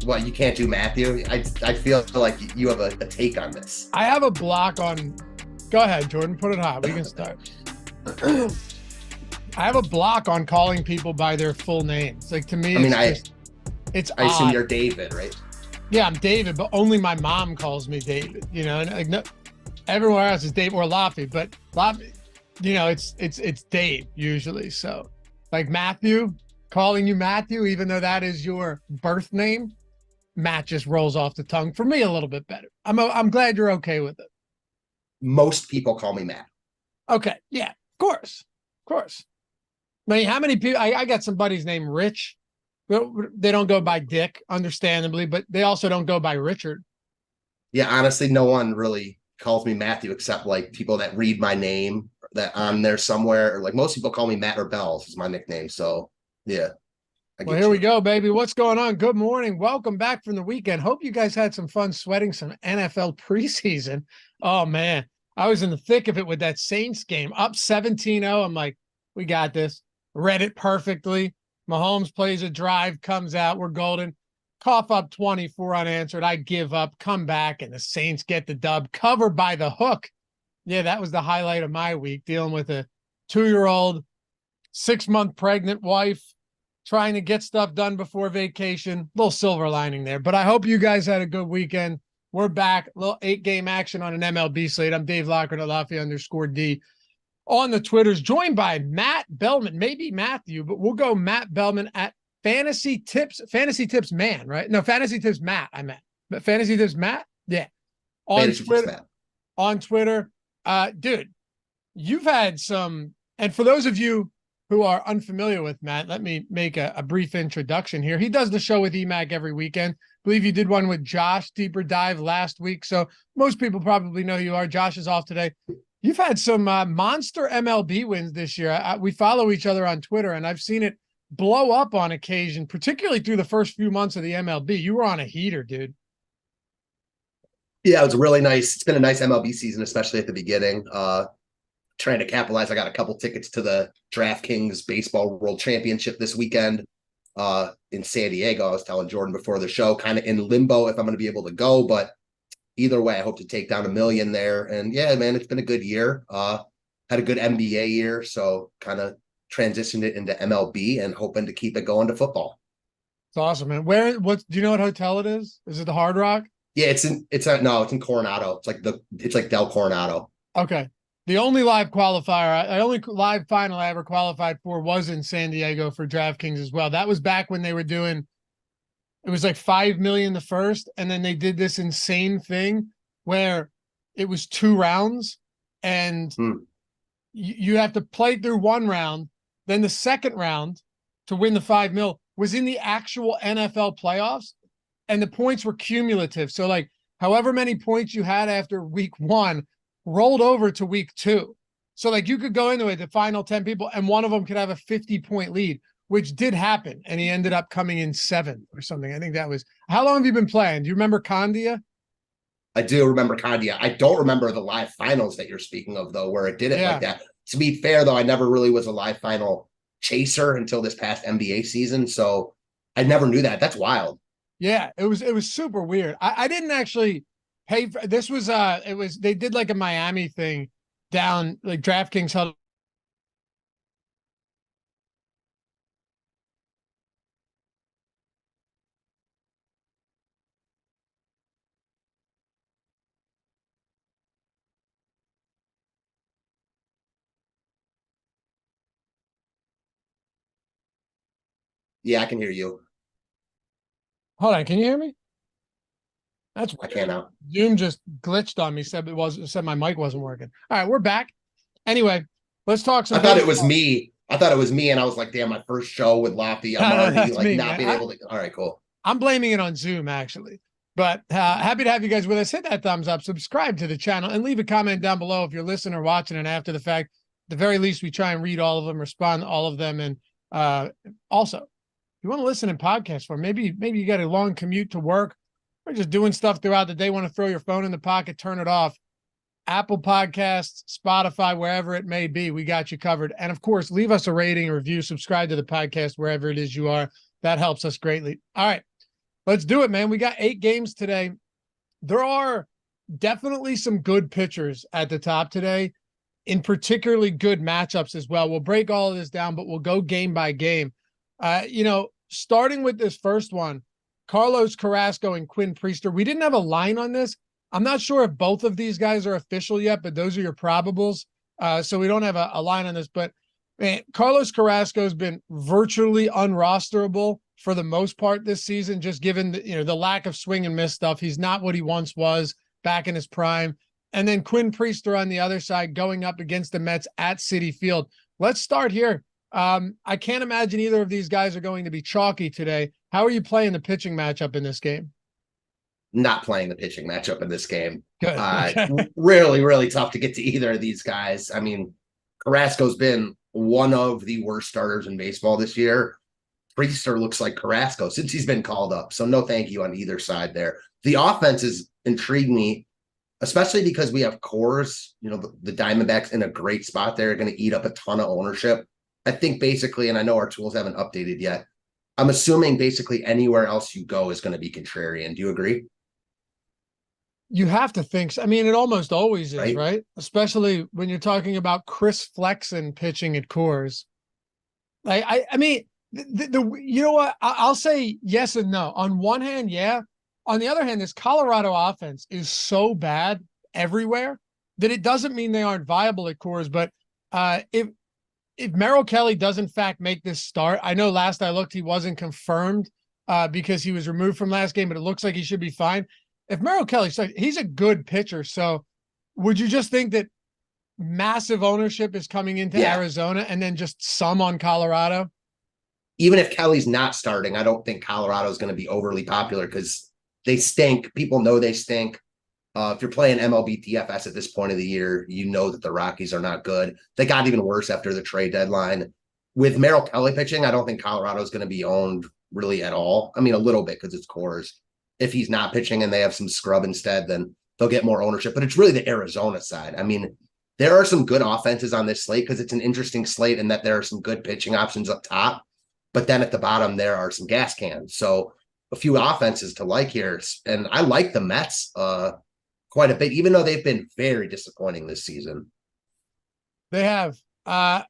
What, you can't do Matthew? I feel like you have a take on this. I have a block on. Go ahead, Jordan. Put it hot. We can start. I have a block on calling people by their full names. Like, to me, it's I assume odd. you're David, right? Yeah, I'm David, but only my mom calls me David. You know, and like, no, everywhere else is Dave or Laffy, but Laffy, you know, it's Dave usually. So, like Matthew, calling you Matthew, even though that is your birth name, Matt just rolls off the tongue for me a little bit better. I'm glad you're okay with it. Most people call me Matt. Okay, yeah, of course. I mean, how many people? I got some buddies named Rich. They don't go by Dick, understandably, but they also don't go by Richard. Yeah, honestly, no one really calls me Matthew except like people that read my name that on there somewhere. Or like most people call me Matt or Bells is my nickname. So yeah. Well, here we go, baby. What's going on? Good morning. Welcome back from the weekend. Hope you guys had some fun sweating some NFL preseason. Oh, man. I was in the thick of it with that Saints game. Up 17-0. I'm like, we got this. Read it perfectly. Mahomes plays a drive, comes out. We're golden. Cough up 24 unanswered. I give up, come back, and the Saints get the dub. Covered by the hook. Yeah, that was the highlight of my week, dealing with a 2-year-old, 6-month pregnant wife, trying to get stuff done before vacation. Little silver lining there. But I hope you guys had a good weekend. We're back. A little 8-game action on an MLB slate. I'm Dave Loughran at Laffy_D on the Twitters, joined by Matt Bellman, maybe Matthew, but we'll go Matt Bellman at Fantasy Tips Man, right? No, Fantasy Tips Matt, I meant. But Fantasy Tips Matt? Yeah. On Twitter. Dude, you've had some, and for those of you who are unfamiliar with Matt, let me make a brief introduction here. He does the show with EMAC every weekend. I believe you did one with Josh, Deeper Dive, last week. So most people probably know who you are. Josh is off today. You've had some monster MLB wins this year. We follow each other on Twitter, and I've seen it blow up on occasion, particularly through the first few months of the MLB. You were on a heater, dude. Yeah, it was really nice. It's been a nice MLB season, especially at the beginning. Trying to capitalize. I got a couple tickets to the DraftKings Baseball World Championship this weekend in San Diego. I was telling Jordan before the show, kind of in limbo if I'm going to be able to go, but either way, I hope to take down $1 million there. And yeah, man, it's been a good year. Had a good NBA year, so kind of transitioned it into MLB and hoping to keep it going to football. It's awesome, man. Do you know what hotel it is? Is it the Hard Rock? Yeah, it's in Coronado. It's like Del Coronado. Okay. The only live qualifier, the only live final I ever qualified for was in San Diego for DraftKings as well. That was back when they were doing, it was like 5 million the first, and then they did this insane thing where it was 2 rounds, and you have to play through 1 round. Then the second round to win the 5 mil was in the actual NFL playoffs, and the points were cumulative. So like however many points you had after week 1 rolled over to week 2. So like you could go into it, the final 10 people, and one of them could have a 50-point lead, which did happen. And he ended up coming in 7th or something. I think that was, how long have you been playing? Do you remember Condia? I do remember Condia. I don't remember the live finals that you're speaking of though, where it did it like that. To be fair though, I never really was a live final chaser until this past NBA season. So I never knew that. That's wild. Yeah, it was super weird. I didn't actually pay for this. They did like a Miami thing down, like DraftKings held. Yeah, I can hear you. Hold on, can you hear me? That's I can't now. Zoom just glitched on me. Said my mic wasn't working. All right, we're back. Anyway, let's talk some. I thought it was me, and I was like, "Damn, my first show with Laffy. I'm already like me, not being able to." All right, cool. I'm blaming it on Zoom actually, but happy to have you guys with us. Hit that thumbs up, subscribe to the channel, and leave a comment down below if you're listening or watching. And after the fact, at the very least, we try and read all of them, respond to all of them, and also, if you want to listen in podcast form, maybe you got a long commute to work. Or just doing stuff throughout the day, want to throw your phone in the pocket, turn it off. Apple Podcasts, Spotify, wherever it may be, we got you covered. And of course, leave us a rating, a review, subscribe to the podcast wherever it is you are. That helps us greatly. All right. Let's do it, man. We got 8 games today. There are definitely some good pitchers at the top today, in particularly good matchups as well. We'll break all of this down, but we'll go game by game. Starting with this first one, Carlos Carrasco and Quinn Priester. We didn't have a line on this. I'm not sure if both of these guys are official yet, but those are your probables. So we don't have a line on this, but man, Carlos Carrasco has been virtually unrosterable for the most part this season, just given the lack of swing and miss stuff. He's not what he once was back in his prime. And then Quinn Priester on the other side going up against the Mets at Citi Field. Let's start here. I can't imagine either of these guys are going to be chalky today. How are you playing the pitching matchup in this game? Not playing the pitching matchup in this game. Good. Okay. Really, really tough to get to either of these guys. I mean, Carrasco's been one of the worst starters in baseball this year. Priester looks like Carrasco since he's been called up. So no thank you on either side there. The offense has intrigued me, especially because we have cores, the Diamondbacks in a great spot there, are going to eat up a ton of ownership. I think basically, and I know our tools haven't updated yet, I'm assuming basically anywhere else you go is going to be contrarian. Do you agree? You have to think so. I mean, it almost always is, right? Especially when you're talking about Chris Flexen pitching at cores. I mean, you know what? I'll say yes and no. On one hand, yeah. On the other hand, this Colorado offense is so bad everywhere that it doesn't mean they aren't viable at cores. But if Merrill Kelly does in fact make this start, I know last I looked he wasn't confirmed because he was removed from last game, but it looks like he should be fine. If Merrill Kelly starts, he's a good pitcher. So would you just think that massive ownership is coming into Arizona and then just some on Colorado? Even if Kelly's not starting, I don't think Colorado is going to be overly popular because they stink. People know they stink. If you're playing MLB DFS at this point of the year, you know that the Rockies are not good. They got even worse after the trade deadline. With Merrill Kelly pitching, I don't think Colorado is going to be owned really at all. I mean, a little bit because it's cores. If he's not pitching and they have some scrub instead, then they'll get more ownership. But it's really the Arizona side. I mean, there are some good offenses on this slate because it's an interesting slate in that there are some good pitching options up top. But then at the bottom, there are some gas cans. So a few offenses to like here. And I like the Mets quite a bit, even though they've been very disappointing this season. They have. By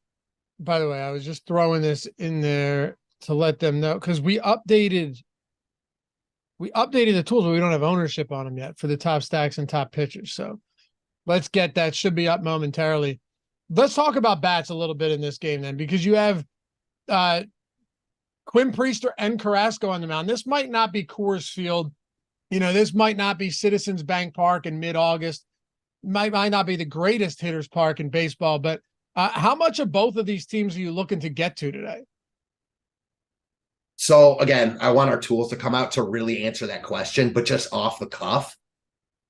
the way, I was just throwing this in there to let them know because we updated the tools, but we don't have ownership on them yet for the top stacks and top pitchers. So let's get that. Should be up momentarily. Let's talk about bats a little bit in this game then, because you have Quinn Priester and Carrasco on the mound. This might not be Coors Field. This might not be Citizens Bank Park in mid-August. Might not be the greatest hitters park in baseball, but how much of both of these teams are you looking to get to today? So again, I want our tools to come out to really answer that question, but just off the cuff,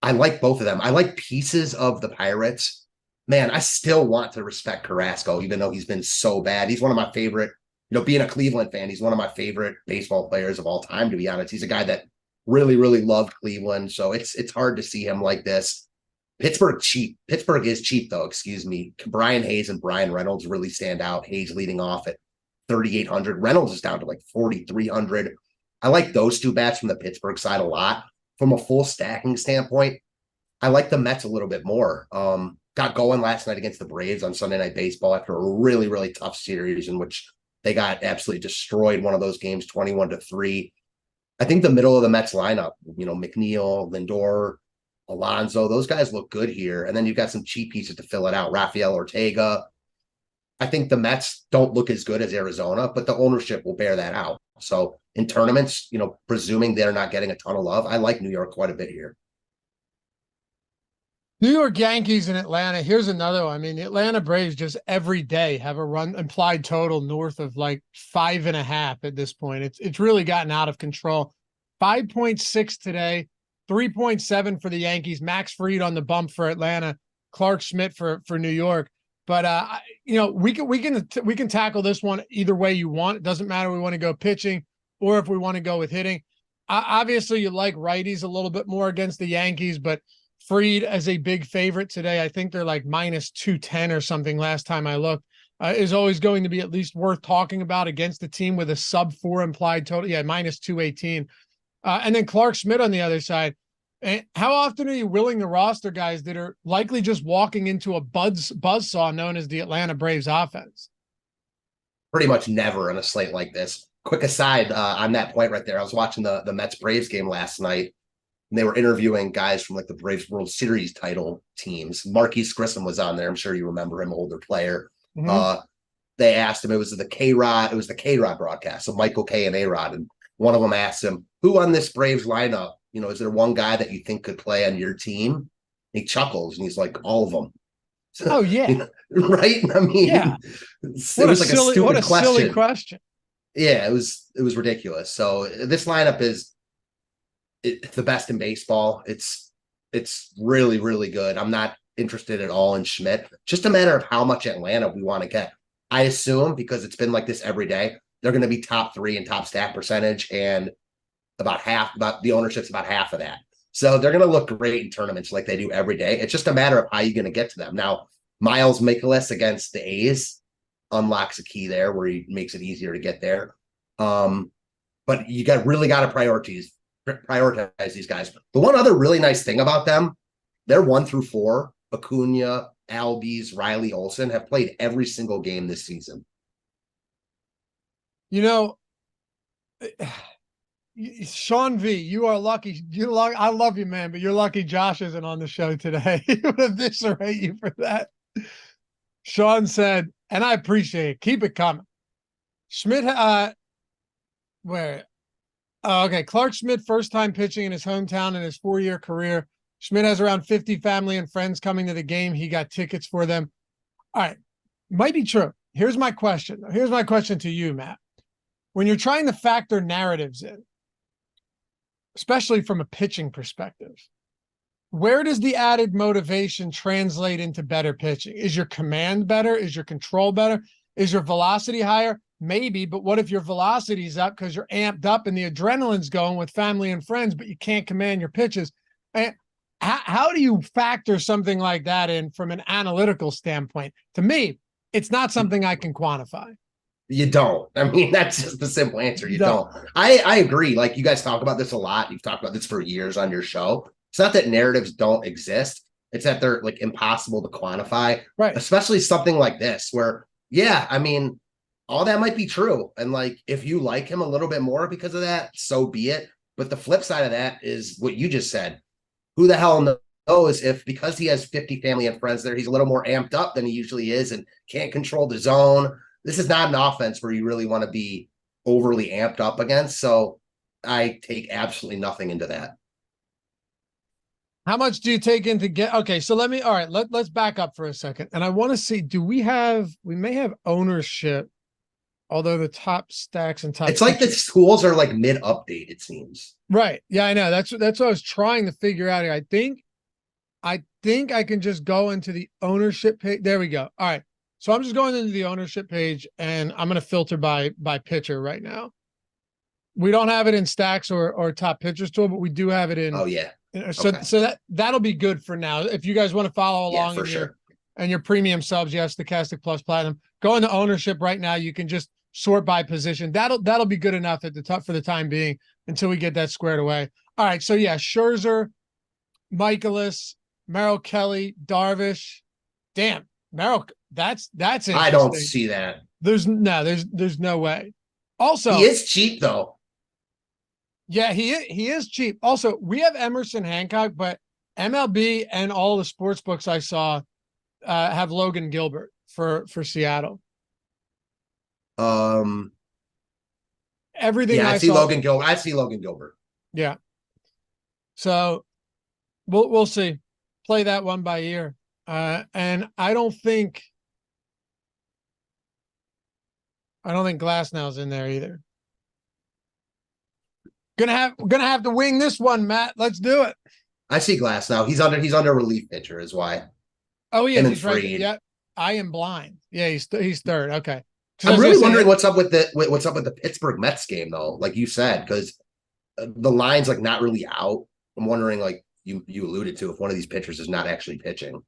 I like both of them. I like pieces of the Pirates. Man, I still want to respect Carrasco, even though he's been so bad. He's one of my favorite, being a Cleveland fan, he's one of my favorite baseball players of all time, to be honest. He's a guy that really, really loved Cleveland. So it's hard to see him like this. Pittsburgh is cheap though, excuse me. Brian Hayes and Brian Reynolds really stand out. Hayes leading off at 3,800. Reynolds is down to like 4,300. I like those two bats from the Pittsburgh side a lot. From a full stacking standpoint, I like the Mets a little bit more. Got going last night against the Braves on Sunday Night Baseball after a really, really tough series in which they got absolutely destroyed one of those games, 21-3. I think the middle of the Mets lineup, McNeil, Lindor, Alonso, those guys look good here. And then you've got some cheap pieces to fill it out. Rafael Ortega. I think the Mets don't look as good as Arizona, but the ownership will bear that out. So in tournaments, presuming they're not getting a ton of love, I like New York quite a bit here. New York Yankees and Atlanta. Here's another one. I mean, the Atlanta Braves just every day have a run implied total north of like 5.5 at this point. It's really gotten out of control. 5.6 today, 3.7 for the Yankees. Max Fried on the bump for Atlanta. Clark Schmidt for New York. But we can tackle this one either way you want. It doesn't matter. We want to go pitching or if we want to go with hitting. Obviously, you like righties a little bit more against the Yankees, but Fried as a big favorite today. I think they're like minus 210 or something last time I looked. Is always going to be at least worth talking about against a team with a sub 4 implied total. Yeah, minus 218. And then Clark Schmidt on the other side. And how often are you willing to roster guys that are likely just walking into a buzzsaw known as the Atlanta Braves offense? Pretty much never on a slate like this. Quick aside on that point right there. I was watching the Mets Braves game last night, and they were interviewing guys from like the Braves World Series title teams. Marquise Grissom was on there. I'm sure you remember him, older player. Mm-hmm. They asked him, it was the K-Rod broadcast, so Michael K and A-Rod, and one of them asked him, who on this Braves lineup, is there one guy that you think could play on your team? He chuckles and he's like, all of them. Oh yeah. Right? I mean, yeah. It was like a stupid question. Silly question. Yeah, it was ridiculous. So this lineup is the best in baseball. It's really, really good. I'm not interested at all in Schmidt. Just a matter of how much Atlanta we want to get. I assume, because it's been like this every day, they're going to be top 3 in top stack percentage, and about the ownership's about half of that. So they're going to look great in tournaments like they do every day. It's just a matter of how you're going to get to them. Now, Miles Mikolas against the A's unlocks a key there where he makes it easier to get there. But you really got to prioritize these guys. The one other really nice thing about them, they're 1 through 4. Acuna, Albies, Riley, Olsen have played every single game this season. Sean V, you are lucky. I love you, man, but you're lucky Josh isn't on the show today. He would eviscerate you for that. Sean said, and I appreciate it, keep it coming. Schmidt, okay, Clark Schmidt, first time pitching in his hometown in his 4-year career. Schmidt has around 50 family and friends coming to the game. He got tickets for them. All right, might be true. Here's my question. Here's my question to you, Matt. When you're trying to factor narratives in, especially from a pitching perspective, where does the added motivation translate into better pitching? Is your command better? Is your control better? Is your velocity higher? Maybe, but what if your velocity's up because you're amped up and the adrenaline's going with family and friends, but you can't command your pitches? And how do you factor something like that in from an analytical standpoint? To me, it's not something I can quantify. You don't. I mean, that's just the simple answer. You don't. I agree. Like, you guys talk about this a lot. You've talked about this for years on your show. It's not that narratives don't exist. It's that they're like impossible to quantify. Right. Especially something like this where, yeah, I mean, all that might be true. And like, if you like him a little bit more because of that, so be it. But the flip side of that is what you just said. Who the hell knows if, because he has 50 family and friends there, he's a little more amped up than he usually is and can't control the zone. This is not an offense where you really want to be overly amped up against. So I take absolutely nothing into that. How much do you take into okay, so let's back up for a second. And I want to see, we may have ownership, although the top stacks and top. It's like the schools are like mid-update, it seems. Right. Yeah, I know. That's what I was trying to figure out here. I think I can just go into the ownership page. There we go. All right. So I'm just going into the ownership page and I'm going to filter by pitcher right now. We don't have it in stacks or top pitchers tool, but we do have it in. Oh yeah. So okay. So that'll be good for now. If you guys want to follow along and your premium subs, you have Stochastic Plus Platinum, go into ownership right now. You can just sort by position. That'll be good enough for the time being until we get that squared away. All right. So yeah, Scherzer, Michaelis, Merrill Kelly, Darvish. Damn, Merrill. That's interesting. I don't see that. There's no way. Also, he is cheap though. Yeah, he is cheap. Also, we have Emerson Hancock, but MLB and all the sports books I saw have Logan Gilbert for Seattle. Everything I see Logan Gilbert. I see Logan Gilbert. Yeah. So we'll see. Play that one by ear. And I don't think Glasnow's in there either. Gonna have to wing this one, Matt. Let's do it. I see Glasnow. He's under relief pitcher is why. Oh yeah, he's right. Yeah, I am blind. Yeah, he's third. Okay. I'm really wondering what's up with the Pittsburgh Mets game though, like you said, because the line's like not really out. I'm wondering, like you alluded to, if one of these pitchers is not actually pitching.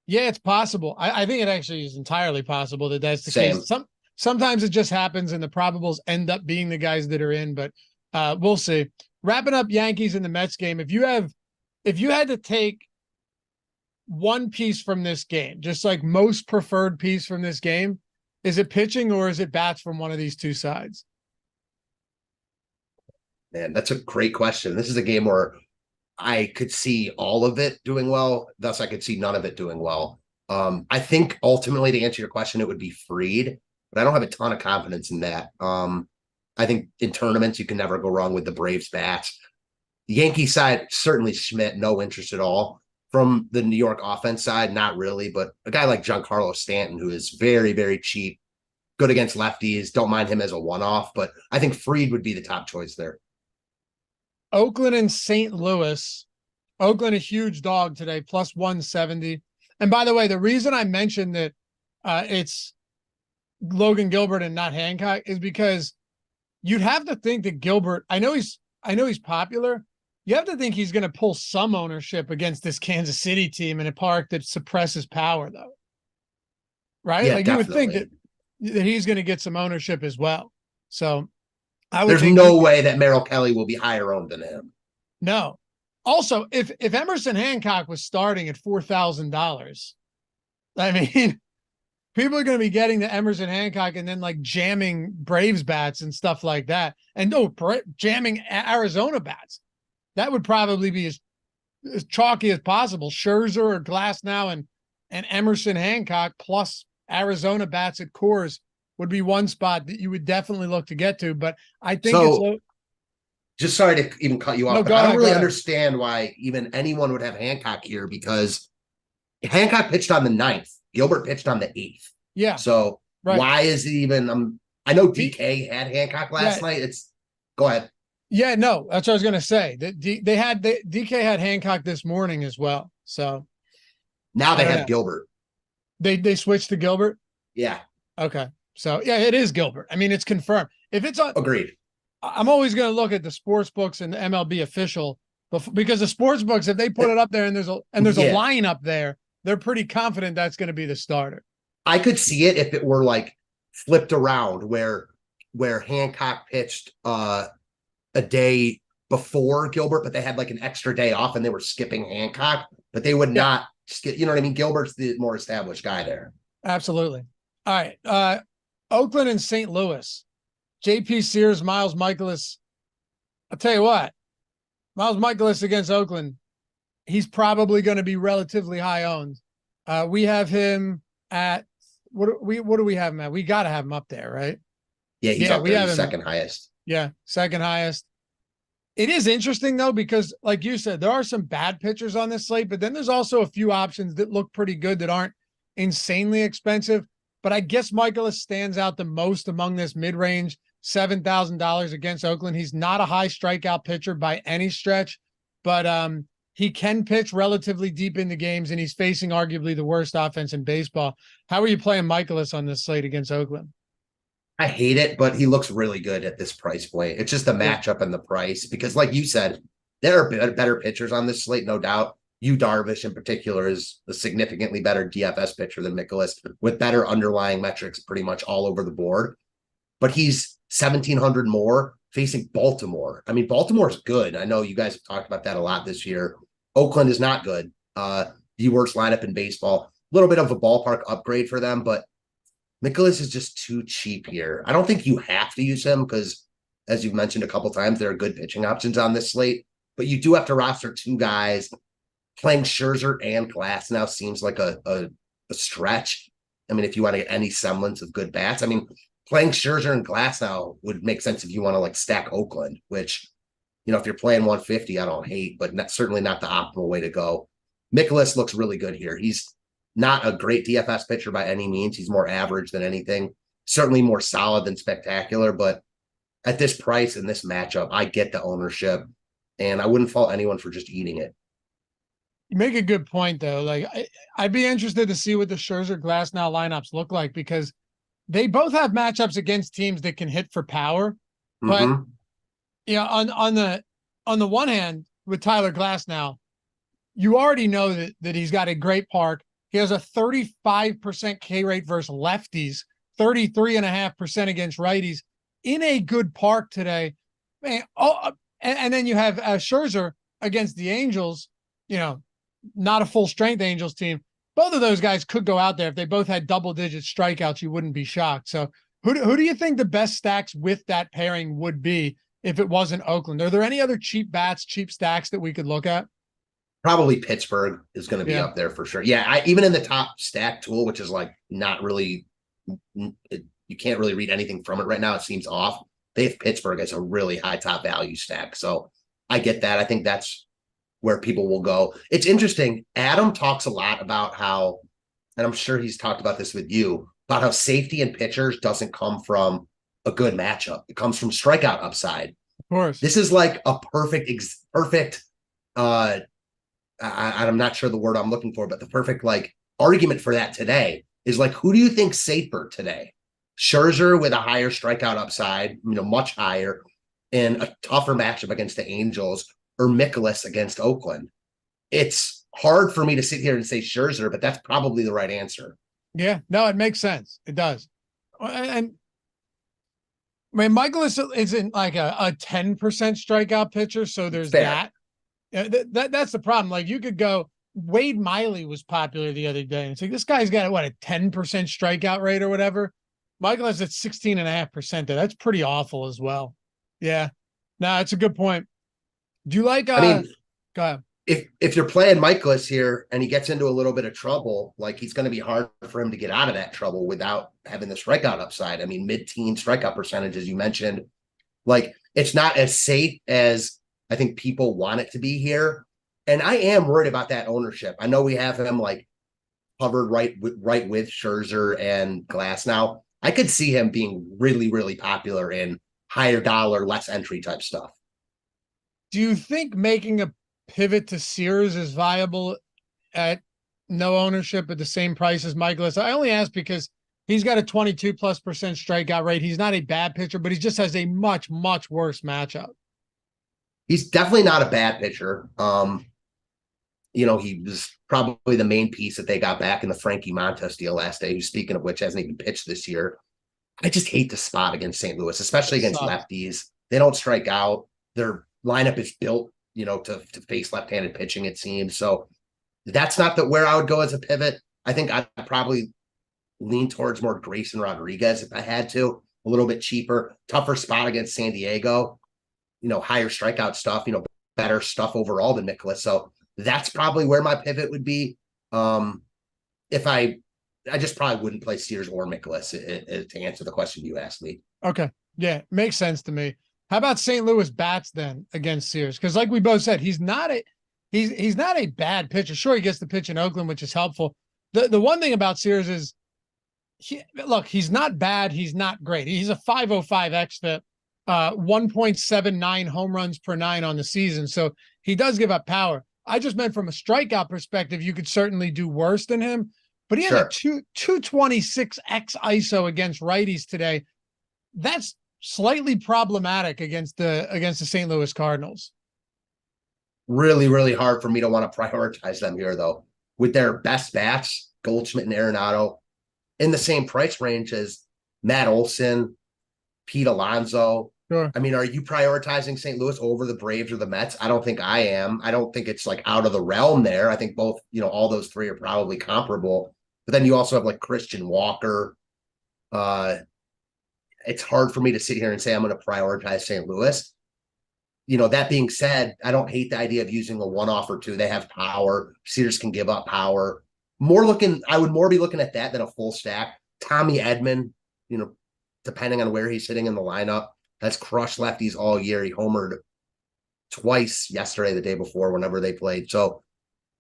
Yeah, it's possible. I think it actually is entirely possible that's the case. Sometimes it just happens and the probables end up being the guys that are in, but we'll see. wrapping up Yankees in the Mets game, if you had to take one piece from this game, just like most preferred piece from this game, is it pitching or is it bats from one of these two sides? Man, that's a great question. This is a game where I could see all of it doing well. Thus, I could see none of it doing well. I think ultimately, to answer your question, it would be Fried, but I don't have a ton of confidence in that. I think in tournaments, you can never go wrong with the Braves bats. The Yankee side, certainly Schmidt, no interest at all. From the New York offense side, not really, but a guy like Giancarlo Stanton, who is very, very cheap, good against lefties, don't mind him as a one-off, but I think Fried would be the top choice there. Oakland and St. Louis. Oakland, a huge dog today, plus 170. And by the way, the reason I mentioned that it's Logan Gilbert and not Hancock is because you'd have to think that Gilbert, I know he's popular. You have to think he's going to pull some ownership against this Kansas City team in a park that suppresses power, though. Right? Yeah, like definitely. you would think that he's going to get some ownership as well. So I would There's think no way that Merrill Kelly will be higher owned than him. No. Also, if Emerson Hancock was starting at $4,000, I mean, people are going to be getting the Emerson Hancock and then like jamming Braves bats and stuff like that. And jamming Arizona bats. That would probably be as chalky as possible. Scherzer or Glasnow and Emerson Hancock plus Arizona bats at Coors would be one spot that you would definitely look to get to. But I think just sorry to even cut you off, no, but I don't really ahead. understand why even anyone would have Hancock here, because Hancock pitched on the 9th. Gilbert pitched on the 8th. Yeah. So right. Why is it even I know DK had Hancock last night. Go ahead. Yeah, no, that's what I was going to say. DK had Hancock this morning as well. So now they have Gilbert. They switched to Gilbert? Yeah. Okay. So yeah, it is Gilbert. I mean, it's confirmed. If it's on, agreed. I'm always going to look at the sports books and the MLB official, because the sports books, if they put it up there and there's a line up there, they're pretty confident that's going to be the starter. I could see it if it were like flipped around where Hancock pitched a day before Gilbert, but they had like an extra day off and they were skipping Hancock, but they would not skip. You know what I mean? Gilbert's the more established guy there. Absolutely. All right. Oakland and St. Louis. JP Sears, Miles Mikolas. I'll tell you what, Miles Mikolas against Oakland, he's probably going to be relatively high owned. We have him at what do we have him at? We got to have him up there, right? Yeah, he's up there, second highest. Yeah, second highest. It is interesting though, because like you said, there are some bad pitchers on this slate, but then there's also a few options that look pretty good that aren't insanely expensive. But I guess Mikolas stands out the most among this mid-range $7,000 against Oakland. He's not a high strikeout pitcher by any stretch, but he can pitch relatively deep into games, and he's facing arguably the worst offense in baseball. How are you playing Mikolas on this slate against Oakland? I hate it, but he looks really good at this price point. It's just the matchup and the price, because like you said, there are better pitchers on this slate, no doubt. Darvish in particular is a significantly better DFS pitcher than Mikolas, with better underlying metrics pretty much all over the board. But he's 1,700 more facing Baltimore. I mean, Baltimore's good. I know you guys have talked about that a lot this year. Oakland is not good. The worst lineup in baseball. A little bit of a ballpark upgrade for them, but Mikolas is just too cheap here. I don't think you have to use him because, as you've mentioned a couple times, there are good pitching options on this slate, but you do have to roster two guys. Playing Scherzer and Glass now seems like a stretch. I mean, if you want to get any semblance of good bats, I mean, playing Scherzer and Glass now would make sense if you want to like stack Oakland, which, you know, if you're playing 150, I don't hate, but certainly not the optimal way to go. Mikolas looks really good here. He's not a great DFS pitcher by any means. He's more average than anything. Certainly more solid than spectacular, but at this price and this matchup, I get the ownership, and I wouldn't fault anyone for just eating it. You make a good point, though. Like, I'd be interested to see what the Scherzer Glasnow lineups look like, because they both have matchups against teams that can hit for power. But you know, on the one hand, with Tyler Glasnow, you already know that he's got a great park. He has a 35% K rate versus lefties, 33.5% against righties in a good park today. Man, And then you have Scherzer against the Angels, not a full strength Angels team. Both of those guys could go out there. If they both had double-digit strikeouts, you wouldn't be shocked. So who do you think the best stacks with that pairing would be if it wasn't Oakland? Are there any other cheap bats, cheap stacks that we could look at? Probably Pittsburgh is going to be Yeah. up there for sure. Yeah, even in the top stack tool, which is like not really, you can't really read anything from it right now. It seems off. They have Pittsburgh as a really high top value stack. So I get that. I think that's where people will go. It's interesting. Adam talks a lot about how, and I'm sure he's talked about this with you, about how safety in pitchers doesn't come from a good matchup. It comes from strikeout upside. Of course. This is like a perfect, I'm not sure the word I'm looking for, but the perfect like argument for that today is like, who do you think's safer today? Scherzer with a higher strikeout upside, much higher, and a tougher matchup against the Angels, or Mikolas against Oakland? It's hard for me to sit here and say Scherzer, but that's probably the right answer. Yeah, no, it makes sense. It does. And I mean, Mikolas isn't like a 10% strikeout pitcher, so there's that. That's the problem. Like you could go, Wade Miley was popular the other day, and it's like this guy's got a 10% strikeout rate or whatever. Mikolas at 16.5% there. That's pretty awful as well. Yeah. No, it's a good point. Do you like I mean, go ahead. If you're playing Mikolas here and he gets into a little bit of trouble, like he's going to be hard for him to get out of that trouble without having the strikeout upside. I mean, mid-teen strikeout percentage, as you mentioned, like it's not as safe as I think people want it to be here. And I am worried about that ownership. I know we have him like covered right with Scherzer and Glass now. I could see him being really, really popular in higher dollar, less entry type stuff. Do you think making a pivot to Sears is viable at no ownership at the same price as Mikolas? I only ask because he's got a 22+% strikeout rate. He's not a bad pitcher, but he just has a much, much worse matchup. He's definitely not a bad pitcher. He was probably the main piece that they got back in the Frankie Montas deal last day, who, speaking of which, hasn't even pitched this year. I just hate the spot against St. Louis, especially against lefties. They don't strike out. Their lineup is built, to face left-handed pitching, it seems. So that's not where I would go as a pivot. I think I'd probably lean towards more Grayson Rodriguez if I had to. A little bit cheaper, tougher spot against San Diego. Higher strikeout stuff, better stuff overall than Mikolas. So that's probably where my pivot would be. If I just probably wouldn't play Sears or Mikolas to answer the question you asked me. Okay. Yeah. Makes sense to me. How about St. Louis bats then against Sears? Because like we both said, he's not a bad pitcher. Sure, he gets to pitch in Oakland, which is helpful. The one thing about Sears is he's not bad. He's not great. He's a 505 xFIP, 1.79 home runs per 9 on the season. So he does give up power. I just meant from a strikeout perspective, you could certainly do worse than him, but he had a 226 X ISO against righties today. That's slightly problematic against the St. Louis Cardinals. Really, really hard for me to want to prioritize them here, though, with their best bats, Goldschmidt and Arenado, in the same price range as Matt Olson, Pete Alonso. Sure. I mean, are you prioritizing St. Louis over the Braves or the Mets? I don't think I am. I don't think it's like out of the realm there. I think both, all those three are probably comparable. But then you also have like Christian Walker. It's hard for me to sit here and say I'm going to prioritize St. Louis. That being said, I don't hate the idea of using a one-off or two. They have power. Sears can give up power. I would more be looking at that than a full stack. Tommy Edman, depending on where he's sitting in the lineup, has crushed lefties all year. He homered twice yesterday, the day before, whenever they played. So,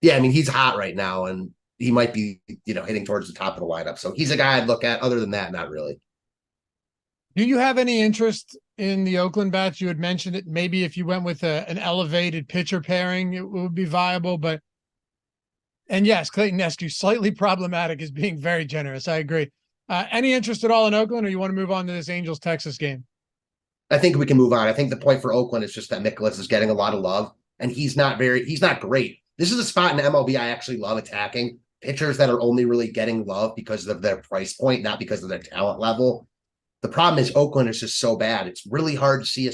yeah, I mean, he's hot right now, and he might be, hitting towards the top of the lineup. So he's a guy I'd look at. Other than that, not really. Do you have any interest in the Oakland bats? You had mentioned it. Maybe if you went with an elevated pitcher pairing, it would be viable. And yes, Clayton Nescu, slightly problematic, is being very generous. I agree. Any interest at all in Oakland, or you want to move on to this Angels-Texas game? I think we can move on. I think the point for Oakland is just that Mikolas is getting a lot of love, and he's not great. This is a spot in MLB I actually love attacking. Pitchers that are only really getting love because of their price point, not because of their talent level. The problem is Oakland is just so bad. It's really hard to see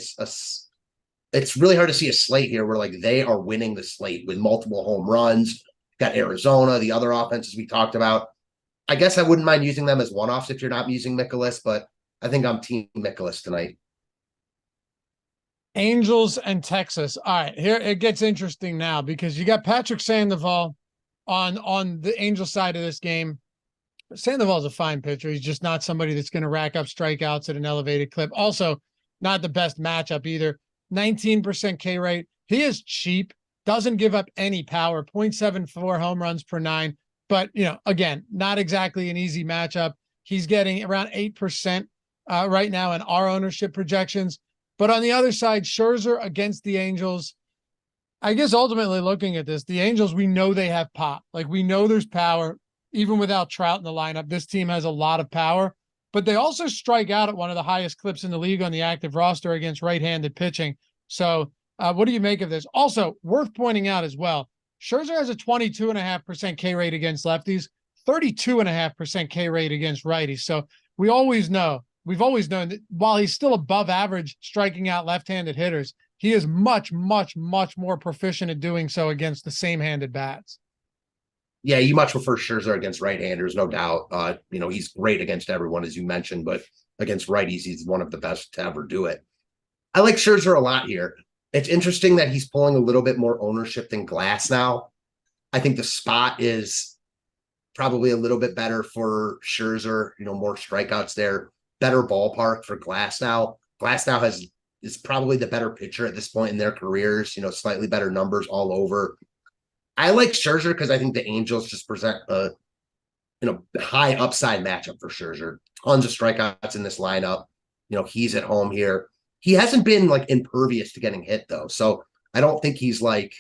it's really hard to see a slate here where like they are winning the slate with multiple home runs. Got Arizona, the other offenses we talked about. I guess I wouldn't mind using them as one-offs if you're not using Mikolas, but I think I'm team Mikolas tonight. Angels and Texas. All right, here it gets interesting now because you got Patrick Sandoval on the Angel side of this game. Sandoval's a fine pitcher. He's just not somebody that's going to rack up strikeouts at an elevated clip. Also, not the best matchup either. 19% K rate. He is cheap, doesn't give up any power, 0.74 home runs per nine. But, again, not exactly an easy matchup. He's getting around 8% right now in our ownership projections. But on the other side, Scherzer against the Angels. I guess ultimately looking at this, the Angels, we know they have pop. Like we know there's power. Even without Trout in the lineup, this team has a lot of power. But they also strike out at one of the highest clips in the league on the active roster against right-handed pitching. So what do you make of this? Also, worth pointing out as well, Scherzer has a 22.5% K rate against lefties, 32.5% K rate against righties. So we've always known that while he's still above average striking out left-handed hitters, he is much, much, much more proficient at doing so against the same-handed bats. Yeah, you much prefer Scherzer against right-handers, no doubt. He's great against everyone, as you mentioned, but against righties, he's one of the best to ever do it. I like Scherzer a lot here. It's interesting that he's pulling a little bit more ownership than Glass now. I think the spot is probably a little bit better for Scherzer, more strikeouts there, better ballpark for Glass now. Glass now is probably the better pitcher at this point in their careers, slightly better numbers all over. I like Scherzer because I think the Angels just present a high upside matchup for Scherzer. Tons of strikeouts in this lineup. He's at home here. He hasn't been like impervious to getting hit though. So I don't think he's like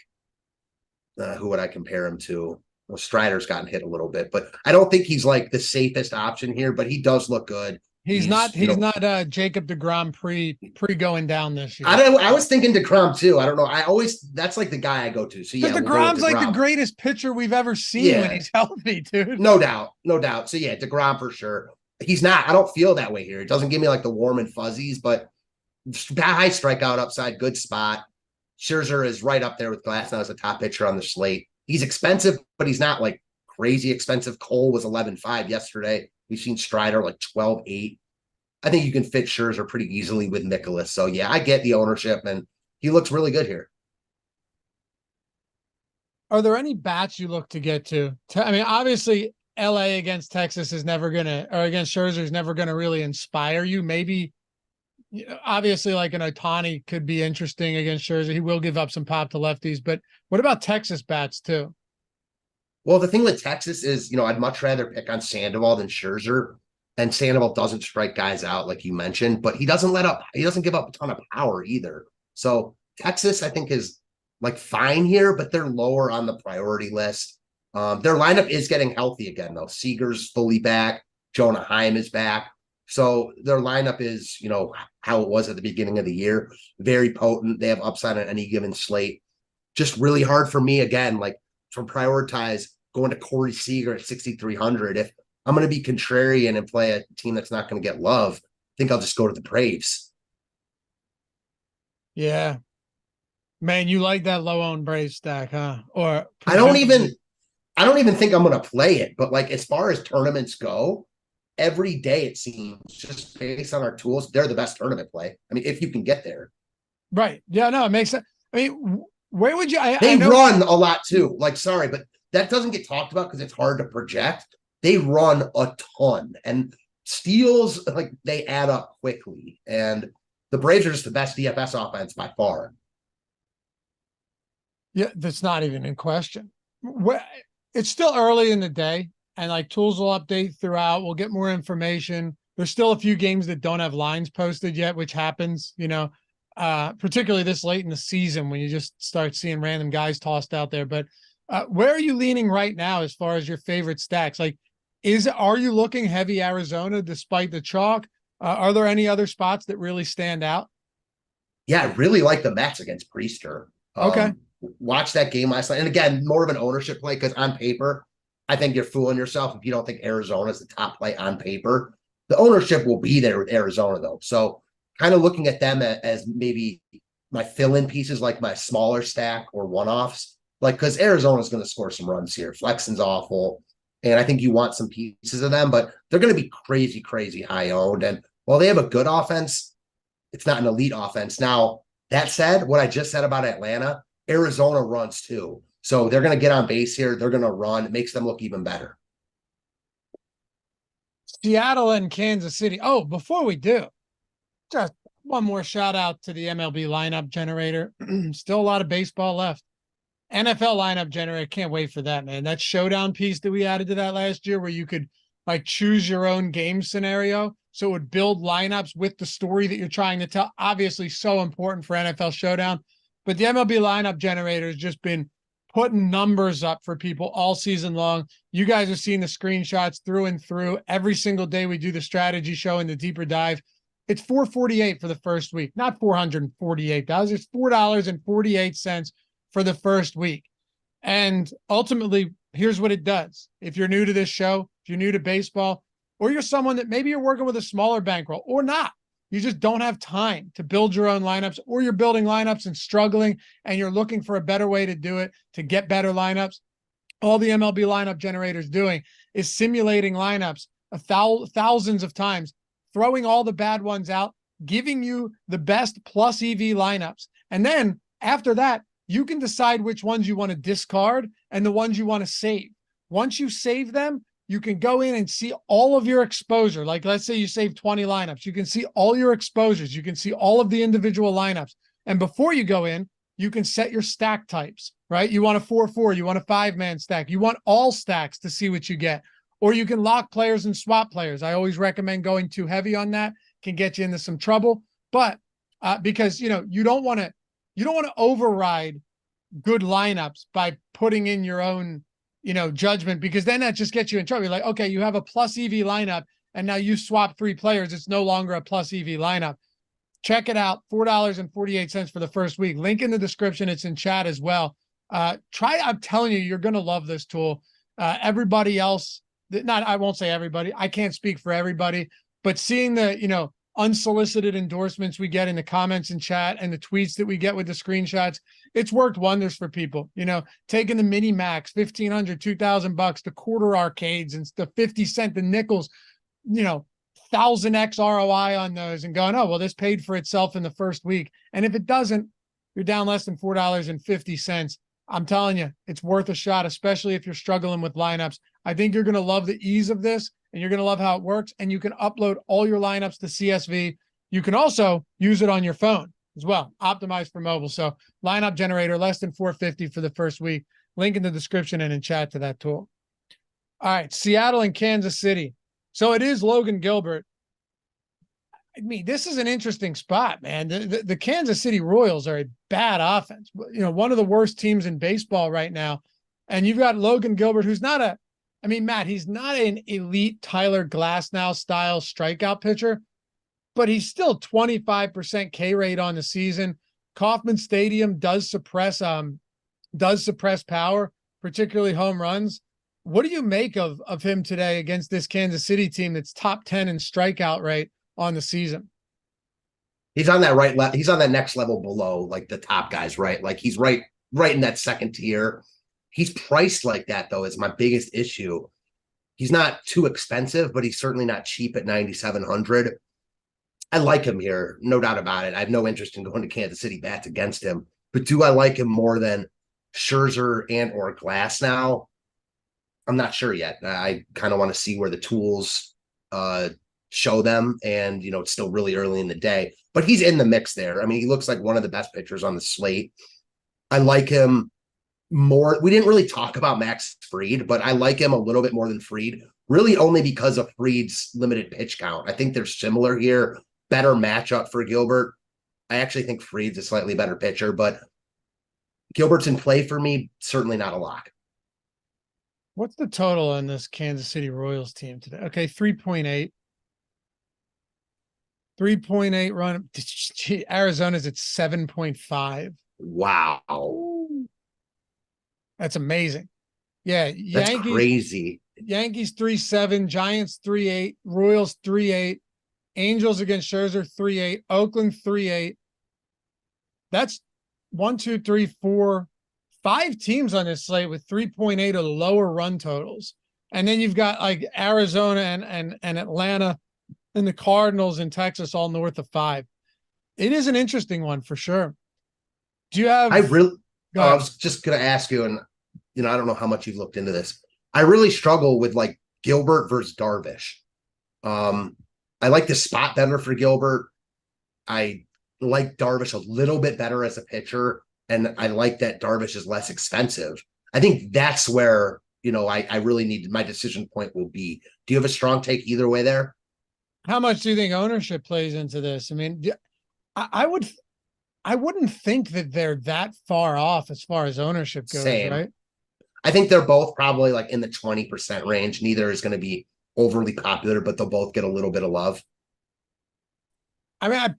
who would I compare him to? Well, Strider's gotten hit a little bit, but I don't think he's like the safest option here, but he does look good. He's not Jacob deGrom pre going down this year. I was thinking deGrom too. I don't know. That's like the guy I go to. So yeah, deGrom's like the greatest pitcher we've ever seen when he's healthy, dude. No doubt. So yeah, deGrom for sure. He's not. I don't feel that way here. It doesn't give me like the warm and fuzzies, but high strikeout upside, good spot. Scherzer is right up there with Glass now as a top pitcher on the slate. He's expensive, but he's not like crazy expensive. Cole was 11.5 yesterday. We've seen Strider like 12.8. I think you can fit Scherzer pretty easily with Mikolas. So yeah, I get the ownership, and he looks really good here. Are there any bats you look to get to? I mean, obviously, LA against Texas is never gonna, or against Scherzer is never gonna really inspire you. Maybe, obviously, like an Ohtani could be interesting against Scherzer. He will give up some pop to lefties, but what about Texas bats too? Well, the thing with Texas is, I'd much rather pick on Sandoval than Scherzer. And Sandoval doesn't strike guys out like you mentioned, but he doesn't give up a ton of power either. So Texas, I think, is like fine here, but they're lower on the priority list. Their lineup is getting healthy again, though. Seager's fully back. Jonah Heim is back. So their lineup is, how it was at the beginning of the year. Very potent. They have upside on any given slate. Just really hard for me, again, like to prioritize going to Corey Seager at 6,300. If I'm going to be contrarian and play a team that's not going to get love, I think I'll just go to the Braves. Yeah. Man, you like that low-owned Braves stack, huh? Or I don't even think I'm going to play it, but like as far as tournaments go, every day it seems, just based on our tools, they're the best tournament play. I mean, if you can get there. Right. Yeah, no, it makes sense. I mean, where would you They run a lot too. Like, sorry, but that doesn't get talked about because it's hard to project. They run a ton, and steals, like, they add up quickly. And the Braves are just the best DFS offense by far. Yeah, that's not even in question. It's still early in the day, and like tools will update throughout. We'll get more information. There's still a few games that don't have lines posted yet, which happens, particularly this late in the season when you just start seeing random guys tossed out there. But where are you leaning right now as far as your favorite stacks? Like, are you looking heavy Arizona despite the chalk? Are there any other spots that really stand out? Yeah, I really like the Mets against Priester. Okay. Watch that game last night. And again, more of an ownership play because on paper, I think you're fooling yourself if you don't think Arizona is the top play on paper. The ownership will be there with Arizona, though. So kind of looking at them as maybe my fill-in pieces, like my smaller stack or one-offs, like because Arizona's going to score some runs here. Flexen's awful, and I think you want some pieces of them, but they're going to be crazy, crazy high owned. And while they have a good offense, it's not an elite offense. Now, that said, what I just said about Atlanta, Arizona runs too. So they're going to get on base here. They're going to run. It makes them look even better. Seattle and Kansas City. Oh, before we do, just one more shout out to the MLB lineup generator. Still a lot of baseball left. NFL lineup generator. Can't wait for that, man. That showdown piece that we added to that last year where you could like choose your own game scenario. So it would build lineups with the story that you're trying to tell. Obviously so important for NFL showdown, but the MLB lineup generator has just been putting numbers up for people all season long. You guys are seeing the screenshots through and through. Every single day we do the strategy show and the deeper dive. It's $4.48 for the first week, not $448. It's $4.48 for the first week. And ultimately, here's what it does. If you're new to this show, if you're new to baseball, or you're someone that maybe you're working with a smaller bankroll or not, you just don't have time to build your own lineups, or you're building lineups and struggling and you're looking for a better way to do it, to get better lineups. All the MLB lineup generator is doing is simulating lineups thousands of times, throwing all the bad ones out, giving you the best plus EV lineups. And then after that, you can decide which ones you want to discard and the ones you want to save. Once you save them, you can go in and see all of your exposure. Like let's say you save 20 lineups. You can see all your exposures. You can see all of the individual lineups. And before you go in, you can set your stack types, right? You want a 4-4, you want a 5-man stack. You want all stacks to see what you get. Or you can lock players and swap players. I always recommend going too heavy on that. Can get you into some trouble. But because, you don't want to override good lineups by putting in your own, judgment, because then that just gets you in trouble. You're like, okay, you have a plus EV lineup and now you swap 3 players. It's no longer a plus EV lineup. Check it out. $4.48 for the first week. Link in the description. It's in chat as well. I'm telling you, you're going to love this tool. Everybody else, I won't say everybody. I can't speak for everybody, but seeing the, unsolicited endorsements we get in the comments and chat and the tweets that we get with the screenshots, it's worked wonders for people. Taking the mini max, $1,500, $2,000, the quarter arcades and the 50 cent, the nickels, 1,000x ROI on those and going, oh, well, this paid for itself in the first week. And if it doesn't, you're down less than $4.50. I'm telling you, it's worth a shot, especially if you're struggling with lineups. I think you're going to love the ease of this, and you're going to love how it works. And you can upload all your lineups to CSV. You can also use it on your phone as well, optimized for mobile. So lineup generator, less than $4.50 for the first week. Link in the description and in chat to that tool. All right, Seattle and Kansas City. So it is Logan Gilbert. I mean, this is an interesting spot, man. The Kansas City Royals are a bad offense. One of the worst teams in baseball right now. And you've got Logan Gilbert, who's not Matt, he's not an elite Tyler Glasnow style strikeout pitcher, but he's still 25% K rate on the season. Kauffman Stadium does suppress power, particularly home runs. What do you make of him today against this Kansas City team that's top 10 in strikeout rate on the season? He's on that he's on that next level below like the top guys, right? Like he's right in that second tier. He's priced like that though, is my biggest issue. He's not too expensive, but he's certainly not cheap at 9,700. I like him here, no doubt about it. I have no interest in going to Kansas City bats against him, but do I like him more than Scherzer and or Glasnow? I'm not sure yet. I kind of want to see where the tools show them, and it's still really early in the day, but he's in the mix there. I mean, he looks like one of the best pitchers on the slate. I like him more. We didn't really talk about Max Fried, but I like him a little bit more than Fried, really only because of Fried's limited pitch count. I think they're similar here. Better matchup for Gilbert. I actually think Fried's a slightly better pitcher, but Gilbert's in play for me. Certainly not a lock. What's the total on this Kansas City Royals team today? Okay, 3.8. 3.8 run. Arizona's at 7.5. Wow. That's amazing. Yeah. That's crazy. Yankees 3.7, Giants 3.8, Royals 3.8, Angels against Scherzer 3.8, Oakland 3.8. That's 5 teams on this slate with 3.8 or lower run totals. And then you've got like Arizona and Atlanta and the Cardinals in Texas all north of 5. It is an interesting one for sure. Do you have? I was just going to ask you, and I don't know how much you've looked into this. I really struggle with like Gilbert versus Darvish. I like the spot better for Gilbert. I like Darvish a little bit better as a pitcher, and I like that Darvish is less expensive. I think that's where, I really need my decision point will be. Do you have a strong take either way there? How much do you think ownership plays into this? I mean, I wouldn't think that they're that far off as far as ownership goes, Same. right? I think they're both probably like in the 20% range. Neither is going to be overly popular, but they'll both get a little bit of love. I mean, I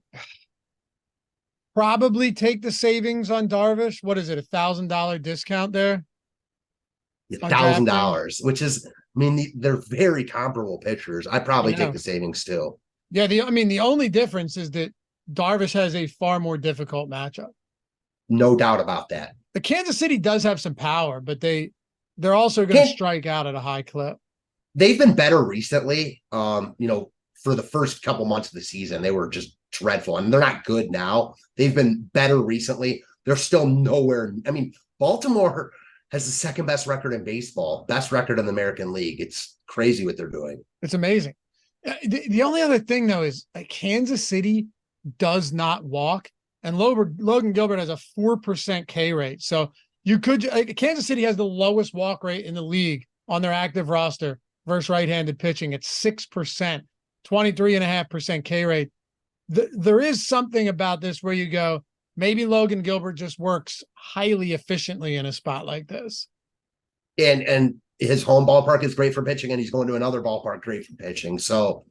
probably take the savings on Darvish. What is it? $1,000 discount there? $1,000, which is, they're very comparable pitchers. I probably take the savings too. Yeah. The only difference is that Darvish has a far more difficult matchup. No doubt about that. The Kansas City does have some power, but they're also going to strike out at a high clip. They've been better recently. For the first couple months of the season, they were just dreadful, and they're not good now. They've been better recently. They're still nowhere. Baltimore has the second best record in baseball, best record in the American League. It's crazy what they're doing. It's amazing. The only other thing, though, is Kansas City does not walk, and Logan Gilbert has a 4% K rate. So Kansas City has the lowest walk rate in the league on their active roster versus right-handed pitching. It's 6%, 23.5% K rate. There is something about this where you go, maybe Logan Gilbert just works highly efficiently in a spot like this. And his home ballpark is great for pitching, and he's going to another ballpark great for pitching. So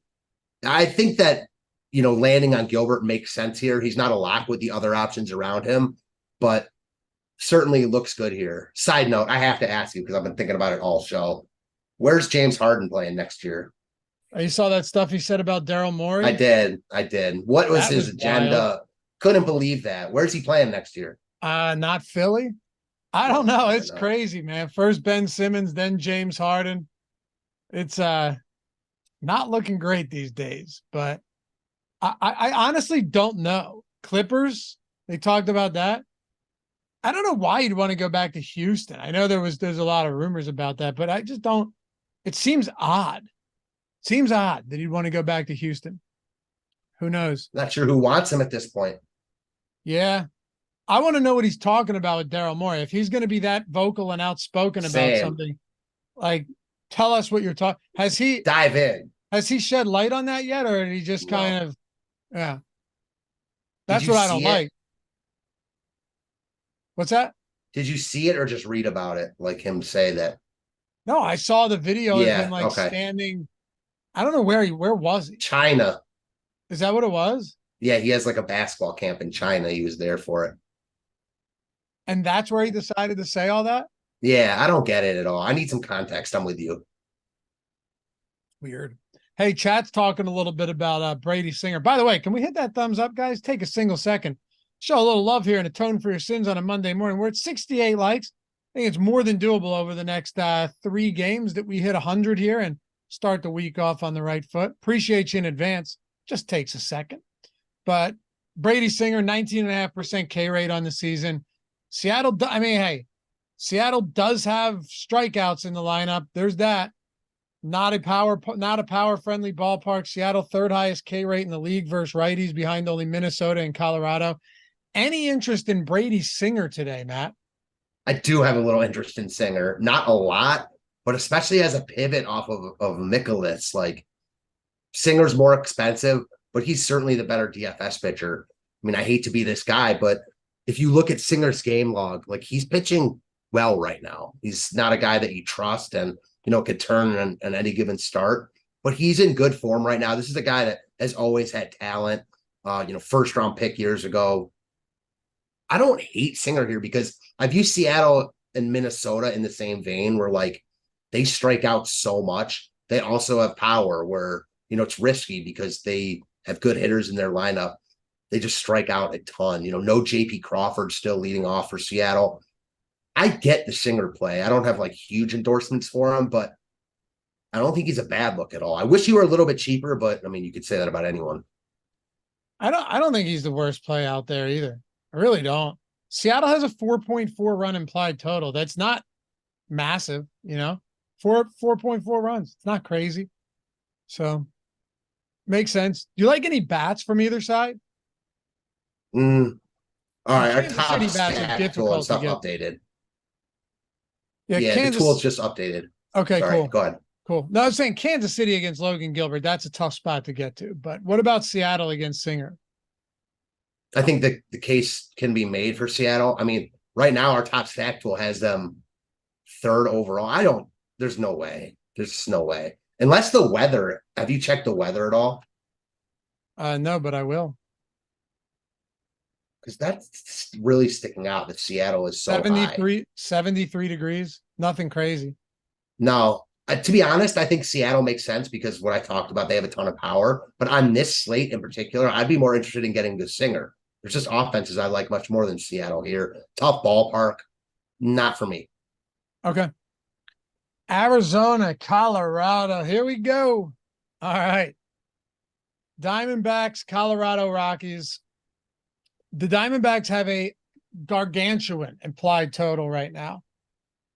I think that, landing on Gilbert makes sense here. He's not a lock with the other options around him, but certainly looks good here. Side note, I have to ask you, because I've been thinking about it all show. Where's James Harden playing next year? You saw that stuff he said about Daryl Morey? I did. What was his agenda? Wild. Couldn't believe that. Where's he playing next year? Not Philly. I don't know. It's crazy, man. First Ben Simmons, then James Harden. It's not looking great these days, but I honestly don't know. Clippers, they talked about that. I don't know why you'd want to go back to Houston. I know there's a lot of rumors about that, but I just don't. It seems odd. Seems odd that he'd want to go back to Houston. Who knows? Not sure who wants him at this point. Yeah. I want to know what he's talking about with Daryl Morey. If he's going to be that vocal and outspoken about something, like, tell us what you're talking. Has he dive in? Has he shed light on that yet, or did he just kind of? Yeah. That's what I don't like. What's that? Did you see it or just read about it? Like him say that? No, I saw the video of him standing. I don't know where was he? China. Is that what it was? Yeah, he has like a basketball camp in China. He was there for it. And that's where he decided to say all that? Yeah, I don't get it at all. I need some context. I'm with you. Weird. Hey, chat's talking a little bit about Brady Singer. By the way, can we hit that thumbs up, guys? Take a single second. Show a little love here and atone for your sins on a Monday morning. We're at 68 likes. I think it's more than doable over the next 3 games that we hit 100 here and start the week off on the right foot. Appreciate you in advance. Just takes a second. But Brady Singer, 19.5% K rate on the season. Seattle does have strikeouts in the lineup. There's that. Not a power friendly ballpark. Seattle, 3rd highest K rate in the league versus righties, behind only Minnesota and Colorado. Any interest in Brady Singer today, Matt? I do have a little interest in Singer. Not a lot, but especially as a pivot off of Mikolas. Like, Singer's more expensive, but he's certainly the better DFS pitcher. I hate to be this guy, but if you look at Singer's game log, like, he's pitching well right now. He's not a guy that you trust and, could turn on any given start, but he's in good form right now. This is a guy that has always had talent, first round pick years ago. I don't hate Singer here because I view Seattle and Minnesota in the same vein where, like, they strike out so much. They also have power where, it's risky because they have good hitters in their lineup. They just strike out a ton. No JP Crawford still leading off for Seattle. I get the Singer play. I don't have like huge endorsements for him, but I don't think he's a bad look at all. I wish he were a little bit cheaper, but I mean, you could say that about anyone. I don't think he's the worst play out there either. I really don't. Seattle has a 4.4 run implied total. That's not massive, 4.4 runs. It's not crazy. So makes sense. Do you like any bats from either side? All right, our Kansas top City bats are stack tool and difficult to stuff get. updated. Yeah, Yeah, Kansas. the tool's just updated. Okay, Sorry, cool. go ahead. Cool. No, I was saying Kansas City against Logan Gilbert. That's a tough spot to get to. But what about Seattle against Singer? I think the case can be made for Seattle. I mean, right now our top stack tool has them third overall. There's no way. There's no way. Unless the weather. Have you checked the weather at all? No, but I will. Because that's really sticking out that Seattle is so 73 degrees. Nothing crazy. No, to be honest, I think Seattle makes sense because what I talked about, they have a ton of power. But on this slate in particular, I'd be more interested in getting the Singer. There's just offenses I like much more than Seattle here. Tough ballpark. Not for me. Okay. Arizona, Colorado. Here we go. All right. Diamondbacks, Colorado Rockies. The Diamondbacks have a gargantuan implied total right now.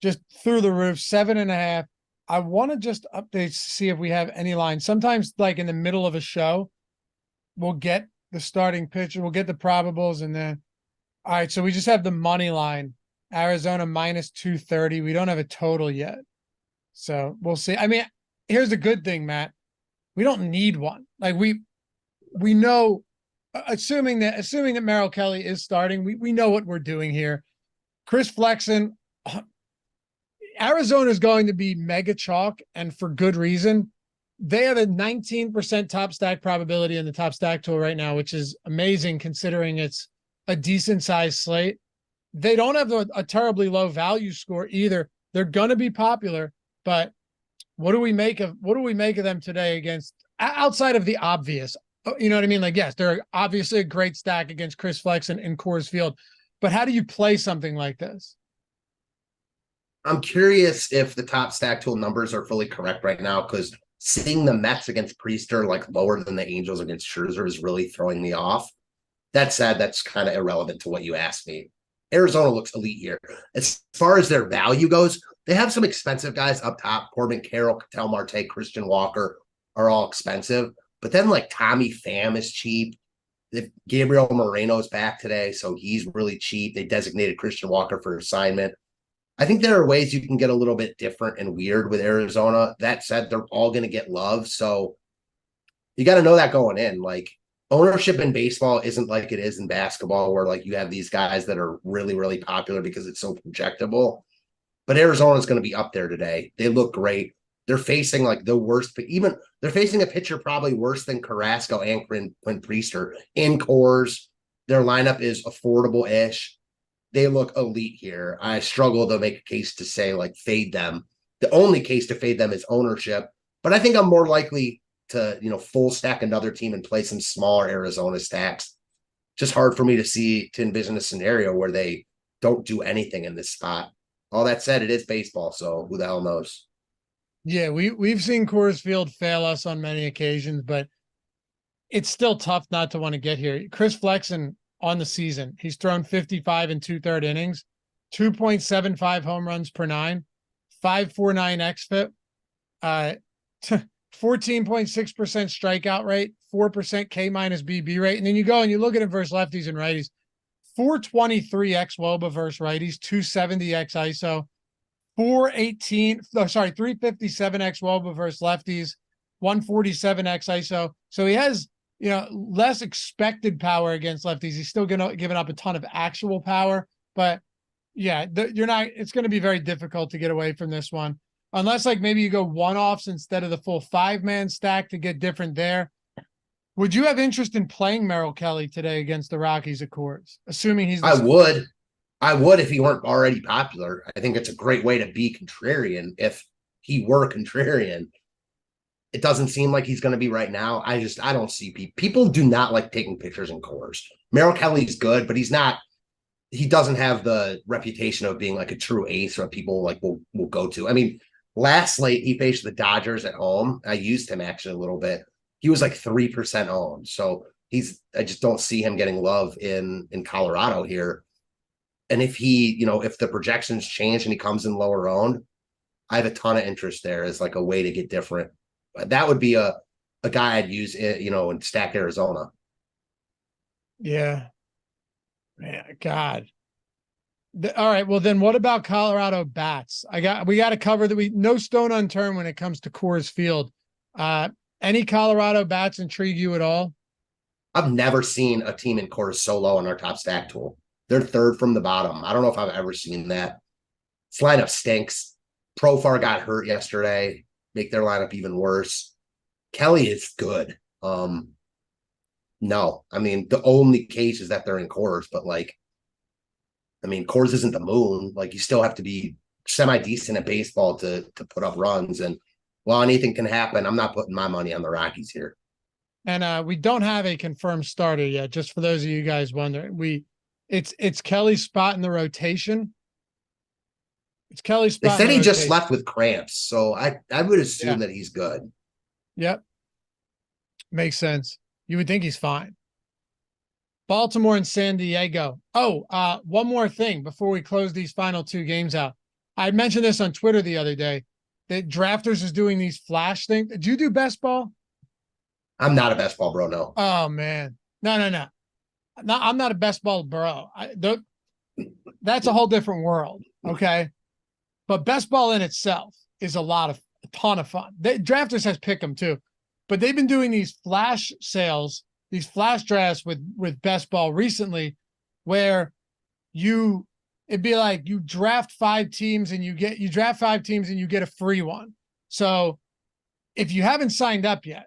Just through the roof, 7.5. I want to just update to see if we have any lines. Sometimes, like in the middle of a show, we'll get the starting pitcher, we'll get the probables, and then all right. So we just have the money line. Arizona minus 230. We don't have a total yet. So we'll see. I mean, here's the good thing, Matt. We don't need one. Like we know, assuming that Merrill Kelly is starting, we know what we're doing here. Chris Flexen, Arizona is going to be mega chalk, and for good reason. They have a 19% top stack probability in the top stack tool right now, which is amazing considering it's a decent sized slate. They don't have a terribly low value score either. They're going to be popular, but what do we make of them today against outside of the obvious? You know what I mean? Like, yes, they're obviously a great stack against Chris Flexen in Coors Field, but how do you play something like this? I'm curious if the top stack tool numbers are fully correct right now because seeing the Mets against Priester like lower than the Angels against Scherzer is really throwing me off. That said, that's kind of irrelevant to what you asked me. Arizona looks elite here. As far as their value goes, they have some expensive guys up top. Corbin Carroll, Ketel Marte, Christian Walker are all expensive. But then like Tommy Pham is cheap. If Gabriel Moreno's back today, so he's really cheap. They designated Christian Walker for assignment. I think there are ways you can get a little bit different and weird with Arizona. That said, they're all going to get love. So you got to know that going in. Like ownership in baseball isn't like it is in basketball where like you have these guys that are really, really popular because it's so projectable. But Arizona's going to be up there today. They look great. They're facing like the worst, but even they're facing a pitcher probably worse than Carrasco and Quinn Priester in Coors. Their lineup is affordable-ish. They look elite here. I struggle to make a case to say like fade them. The only case to fade them is ownership, but I think I'm more likely to, full stack another team and play some smaller Arizona stacks. Just hard for me to envision a scenario where they don't do anything in this spot. All that said, it is baseball, so who the hell knows? Yeah, we've seen Coors Field fail us on many occasions, but it's still tough not to want to get here. Chris Flexen on the season, he's thrown 55 and 2/3 innings, 2.75 home runs per 9, 5.49 xFIP, 14.6% strikeout rate, 4% K minus BB rate. And then you go and you look at him versus lefties and righties, 423 x WOBA versus righties, 270 x ISO, 357 x WOBA versus lefties, 147 x ISO. So he has, less expected power against lefties. He's still giving up a ton of actual power, but yeah, it's going to be very difficult to get away from this one. Unless like maybe you go one-offs instead of the full 5-man stack to get different there. Would you have interest in playing Merrill Kelly today against the Rockies at Coors? Assuming he's I would if he weren't already popular. I think it's a great way to be contrarian if he were contrarian. It doesn't seem like he's going to be right now. I don't see people do not like taking pictures in Coors. Merrill Kelly's good, but he doesn't have the reputation of being like a true ace or people like will go to. I mean, last slate he faced the Dodgers at home. I used him actually a little bit. He was like 3% owned. So I just don't see him getting love in Colorado here. And if if the projections change and he comes in lower owned, I have a ton of interest there as like a way to get different. That would be a guy I'd use, in stacked Arizona. Yeah. Man, God. All right. Well, then what about Colorado bats? We got to cover that. No stone unturned when it comes to Coors Field. Any Colorado bats intrigue you at all? I've never seen a team in Coors so low on our top stack tool. They're third from the bottom. I don't know if I've ever seen that. This lineup stinks. Profar got hurt yesterday. Make their lineup even worse. Kelly is good. No, I mean, the only case is that they're in Coors, but Coors isn't the moon. Like, you still have to be semi-decent at baseball to put up runs. And while anything can happen, I'm not putting my money on the Rockies here. And we don't have a confirmed starter yet, just for those of you guys wondering. It's Kelly's spot in the rotation. It's Kelly's spot. They said he just left with cramps, so I would assume that he's good. Yep. Makes sense. You would think he's fine. Baltimore and San Diego. Oh, one more thing before we close these final two games out. I mentioned this on Twitter the other day that Drafters is doing these flash things. Did you do best ball? I'm not a best ball bro, no. Oh, man. No. I'm not a best ball bro. That's a whole different world, okay? But best ball in itself is a ton of fun. Drafters has pick 'em too, but they've been doing these flash sales, these flash drafts with best ball recently, where it'd be like you draft 5 teams and you get a free one. So if you haven't signed up yet,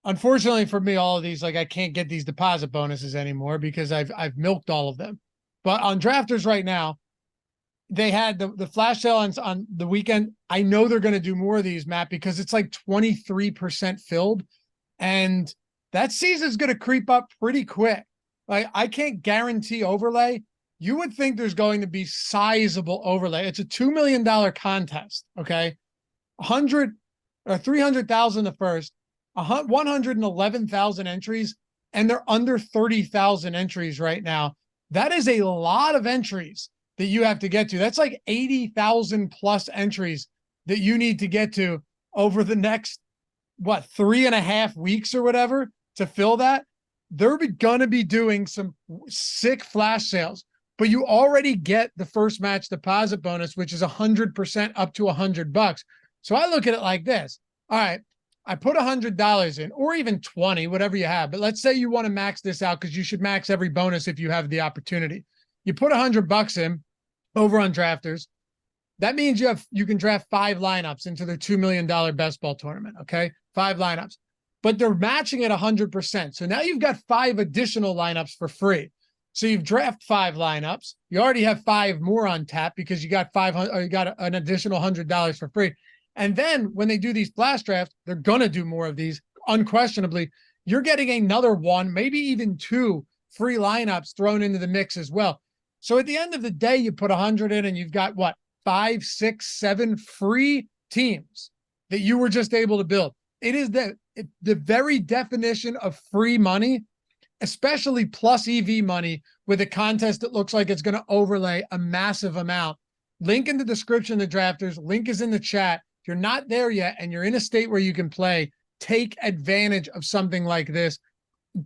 unfortunately for me, all of these, like, I can't get these deposit bonuses anymore because I've milked all of them. But on Drafters right now, they had the flash sale on the weekend. I know they're going to do more of these, Matt, because it's like 23% filled, and that season's going to creep up pretty quick. Like, I can't guarantee overlay. You would think there's going to be sizable overlay. It's a $2 million contest. Okay. 100 or 300,000 the first, 111,000 entries, and they're under 30,000 entries right now. That is a lot of entries that you have to get to. That's like 80,000 plus entries that you need to get to over the next, 3.5 weeks or whatever to fill that. They're going to be doing some sick flash sales, but you already get the first match deposit bonus, which is 100% up to $100. So I look at it like this. All right, I put $100 in, or even 20, whatever you have. But let's say you want to max this out, because you should max every bonus if you have the opportunity. You put $100 in over on Drafters. That means you can draft 5 lineups into their $2 million best ball tournament. Okay, 5 lineups, but they're matching at 100%. So now you've got 5 additional lineups for free. So you've drafted 5 lineups. You already have 5 more on tap because you got you got an additional $100 for free. And then when they do these flash drafts, they're going to do more of these. Unquestionably, you're getting another 1, maybe even 2 free lineups thrown into the mix as well. So at the end of the day, you put 100 in and you've got 5, 6, 7 free teams that you were just able to build. It is the very definition of free money, especially plus EV money with a contest that looks like it's going to overlay a massive amount. Link in the description of the Drafters. Link is in the chat. If you're not there yet and you're in a state where you can play, take advantage of something like this.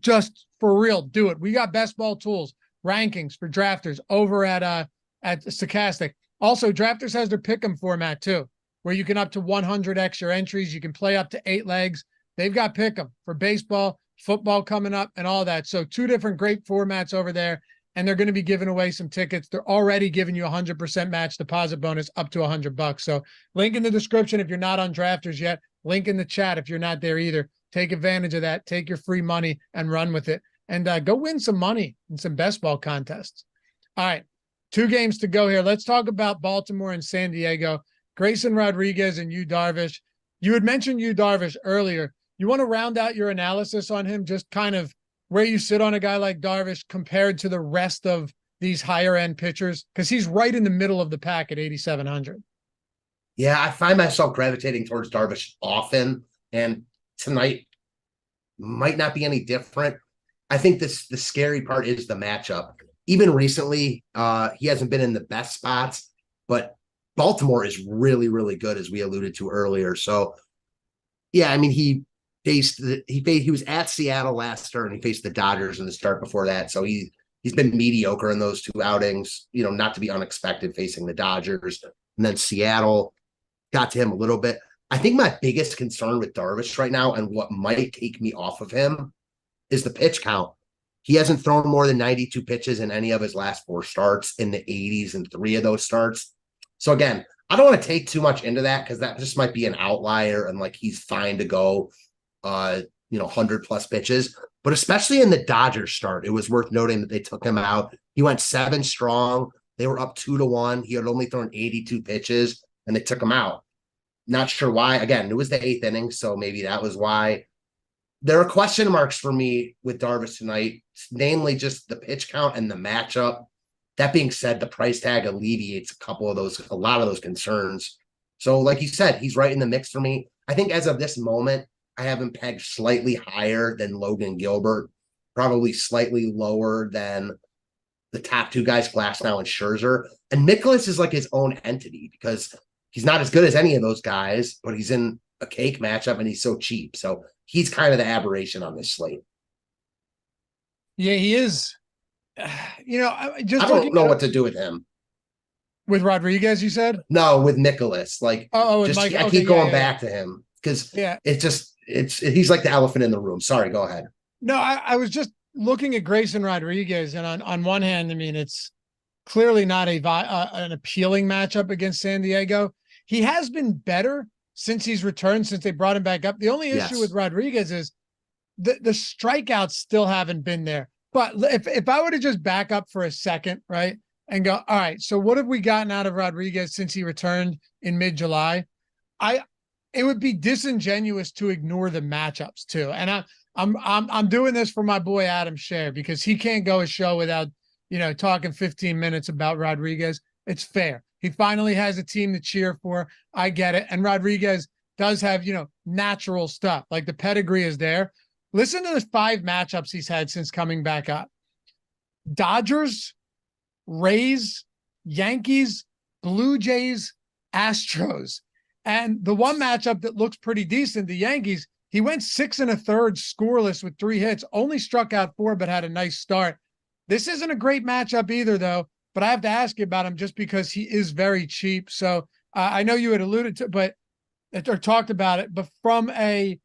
Just for real, do it. We got best ball tools, rankings for Drafters over at Stochastic. Also, Drafters has their pick'em format too, where you can up to 100x your entries. You can play up to 8 legs. They've got pick'em for baseball, football coming up, and all that. So 2 different great formats over there, and they're going to be giving away some tickets. They're already giving you 100% match deposit bonus up to $100. So link in the description if you're not on Drafters yet. Link in the chat if you're not there either. Take advantage of that. Take your free money and run with it, and go win some money in some best ball contests. All right, 2 games to go here. Let's talk about Baltimore and San Diego. Grayson Rodriguez and Yu Darvish. You had mentioned Yu Darvish earlier. You want to round out your analysis on him, just kind of where you sit on a guy like Darvish compared to the rest of these higher end pitchers, because he's right in the middle of the pack at 8,700. Yeah, I find myself gravitating towards Darvish often, and tonight might not be any different. I think the scary part is the matchup. Even recently, he hasn't been in the best spots, but Baltimore is really, really good, as we alluded to earlier. So, yeah, I mean, he was at Seattle last start, and he faced the Dodgers in the start before that. So he's been mediocre in those two outings. Not to be unexpected, facing the Dodgers and then Seattle got to him a little bit. I think my biggest concern with Darvish right now, and what might take me off of him, is the pitch count. He hasn't thrown more than 92 pitches in any of his last 4 starts, in the 80s in 3 of those starts. So again, I don't want to take too much into that, because that just might be an outlier, and like he's fine to go 100 plus pitches. But especially in the Dodgers start, it was worth noting that they took him out. He went 7 strong. They were up 2-1. He had only thrown 82 pitches, and they took him out. Not sure why. Again, it was the 8th inning, so maybe that was why. There are question marks for me with Darvish tonight, namely just the pitch count and the matchup. That being said, the price tag alleviates a lot of those concerns. So like you said, he's right in the mix for me. I think as of this moment, I have him pegged slightly higher than Logan Gilbert, probably slightly lower than the top 2 guys, Glasnow and Scherzer. And Nicholas is like his own entity, because he's not as good as any of those guys, but he's in a cake matchup and he's so cheap. So he's kind of the aberration on this slate. Yeah, he is. I don't know what to do with him. With Rodriguez, you said? No, with Nicholas. I keep going back to him, because he's like the elephant in the room. Sorry, go ahead. No, I was just looking at Grayson Rodriguez, and on one hand, I mean, it's clearly not an appealing matchup against San Diego. He has been better since he's returned, since they brought him back up. The only issue with Rodriguez is the strikeouts still haven't been there. But if I were to just back up for a second, right, and go, all right, so what have we gotten out of Rodriguez since he returned in mid-July? It would be disingenuous to ignore the matchups too. And I'm doing this for my boy Adam Scher, because he can't go a show without talking 15 minutes about Rodriguez. It's fair. He finally has a team to cheer for. I get it. And Rodriguez does have, natural stuff. Like the pedigree is there. Listen to the 5 matchups he's had since coming back up. Dodgers, Rays, Yankees, Blue Jays, Astros. And the one matchup that looks pretty decent, the Yankees, he went 6 1/3 scoreless with 3 hits, only struck out 4, but had a nice start. This isn't a great matchup either, though, but I have to ask you about him just because he is very cheap. So I know you had alluded to, or talked about it, but from a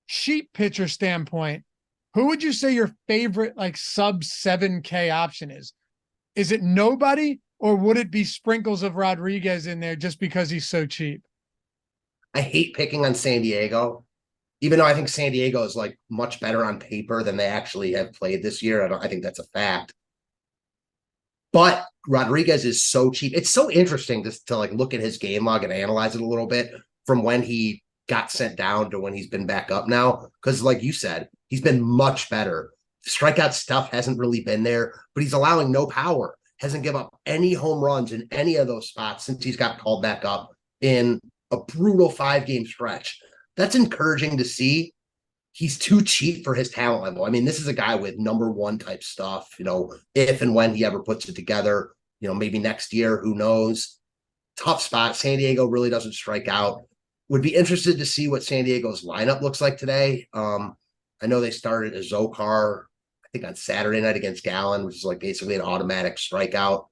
cheap pitcher standpoint, who would you say your favorite sub 7K option is? Is it nobody, or would it be sprinkles of Rodriguez in there just because he's so cheap? I hate picking on San Diego, even though I think San Diego is much better on paper than they actually have played this year. I think that's a fact. But Rodriguez is so cheap. It's so interesting to look at his game log and analyze it a little bit from when he got sent down to when he's been back up now. Because like you said, he's been much better. The strikeout stuff hasn't really been there, but he's allowing no power. Hasn't given up any home runs in any of those spots since he's got called back up in a brutal 5-game stretch. That's encouraging to see. He's too cheap for his talent level. I mean, this is a guy with number 1 type stuff, if and when he ever puts it together, maybe next year, who knows. Tough spot. San Diego really doesn't strike out. Would be interested to see what San Diego's lineup looks like today. I know they started a Zokar, I think on Saturday night against Gallen, which is basically an automatic strikeout.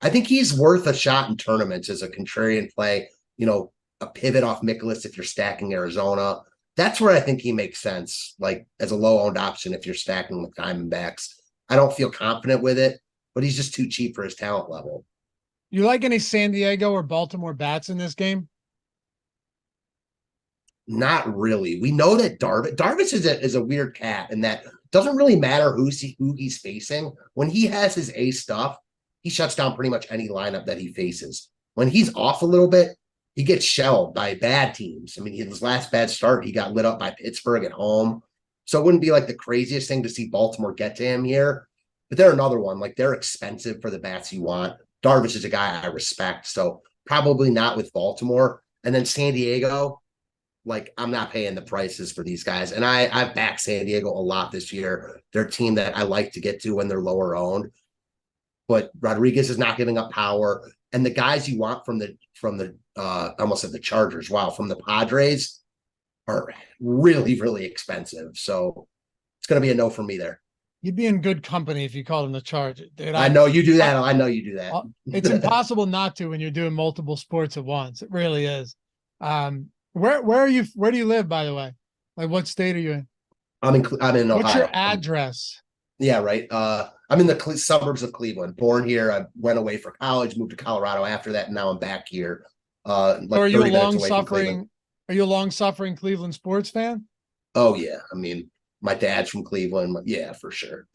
I think he's worth a shot in tournaments as a contrarian play, a pivot off Nicholas if you're stacking Arizona. That's where I think he makes sense, as a low-owned option if you're stacking with Diamondbacks. I don't feel confident with it, but he's just too cheap for his talent level. You like any San Diego or Baltimore bats in this game? Not really. We know that Darvish is a weird cat in that it doesn't really matter who he's facing. When he has his A stuff, he shuts down pretty much any lineup that he faces. When he's off a little bit, he gets shelled by bad teams. I mean, his last bad start, he got lit up by Pittsburgh at home. So it wouldn't be like the craziest thing to see Baltimore get to him here. But they're another one. Like, they're expensive for the bats you want. Darvish is a guy I respect. So probably not with Baltimore. And then San Diego, like, I'm not paying the prices for these guys. And I've backed San Diego a lot this year. They're a team that I like to get to when they're lower owned. But Rodriguez is not giving up power. And the guys you want from the I almost said the Chargers, wow, from the Padres are really, really expensive. So it's going to be a no for me there. You'd be in good company if you called them the Chargers, dude. I know you do that. I know you do that. It's impossible not to when you're doing multiple sports at once. It really is. Where are you? Where do you live, by the way? Like, what state are you in? I'm in Ohio. What's your address? Yeah, right. I'm in the suburbs of Cleveland. Born here. I went away for college, moved to Colorado after that, and now I'm back here. Like, so are you a long-suffering? Are you a long-suffering Cleveland sports fan? Oh yeah. I mean, my dad's from Cleveland. Yeah, for sure.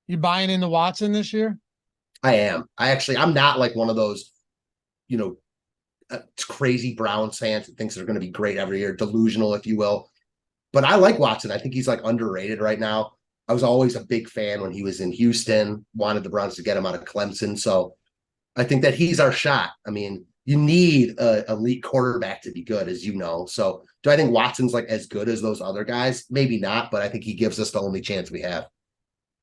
You buying into Watson this year? I am. I'm not like one of those, crazy Browns fans that thinks they're going to be great every year, delusional, if you will. But I like Watson. I think he's like underrated right now. I was always a big fan when he was in Houston, wanted the Browns to get him out of Clemson. So I think that he's our shot. I mean, you need an elite quarterback to be good, as you know. So do I think Watson's like as good as those other guys? Maybe not, but I think he gives us the only chance we have.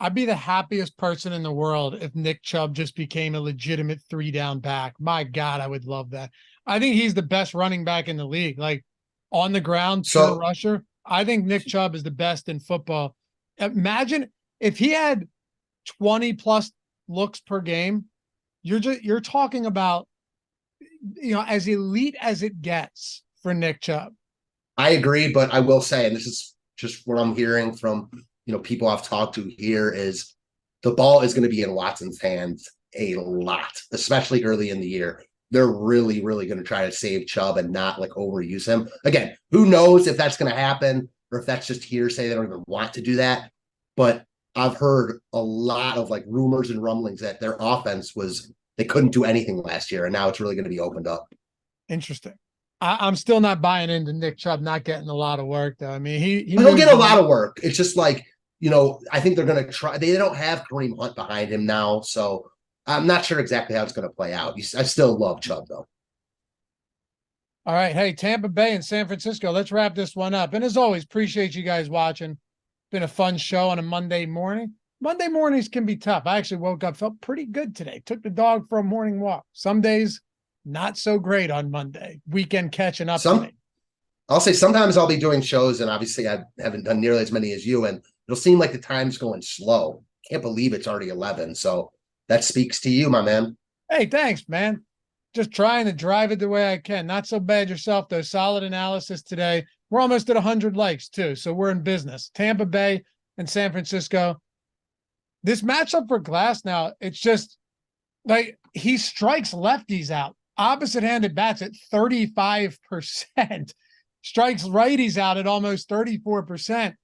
I'd be the happiest person in the world if Nick Chubb just became a legitimate 3-down back. My God, I would love that. I think he's the best running back in the league. Like, on the ground, pure rusher. I think Nick Chubb is the best in football. Imagine if he had 20 plus looks per game. You're talking about, as elite as it gets for Nick Chubb. I agree, but I will say, and this is just what I'm hearing from people I've talked to here, is the ball is going to be in Watson's hands a lot, especially early in the year. They're really, really going to try to save Chubb and not like overuse him. Again, who knows if that's going to happen or if that's just hearsay. They don't even want to do that. But I've heard a lot of like rumors and rumblings that their offense they couldn't do anything last year, and now it's really going to be opened up. Interesting. I'm still not buying into Nick Chubb not getting a lot of work, though. I mean, he'll get a lot of work. It's just like, I think they're going to try. They don't have Kareem Hunt behind him now, so I'm not sure exactly how it's going to play out. I still love Chubb, though. All right. Hey, Tampa Bay and San Francisco. Let's wrap this one up. And as always, appreciate you guys watching. It's been a fun show on a Monday morning. Monday mornings can be tough. I actually woke up, felt pretty good today. Took the dog for a morning walk. Some days, not so great on Monday. Weekend catching up. I'll say sometimes I'll be doing shows, and obviously I haven't done nearly as many as you, and it'll seem like the time's going slow. Can't believe it's already 11. So that speaks to you, my man. Hey, thanks, man. Just trying to drive it the way I can. Not so bad yourself, though. Solid analysis today. We're almost at 100 likes, too, so we're in business. Tampa Bay and San Francisco. This matchup for Glass now, it's just like he strikes lefties out. Opposite-handed bats at 35%. Strikes righties out at almost 34%.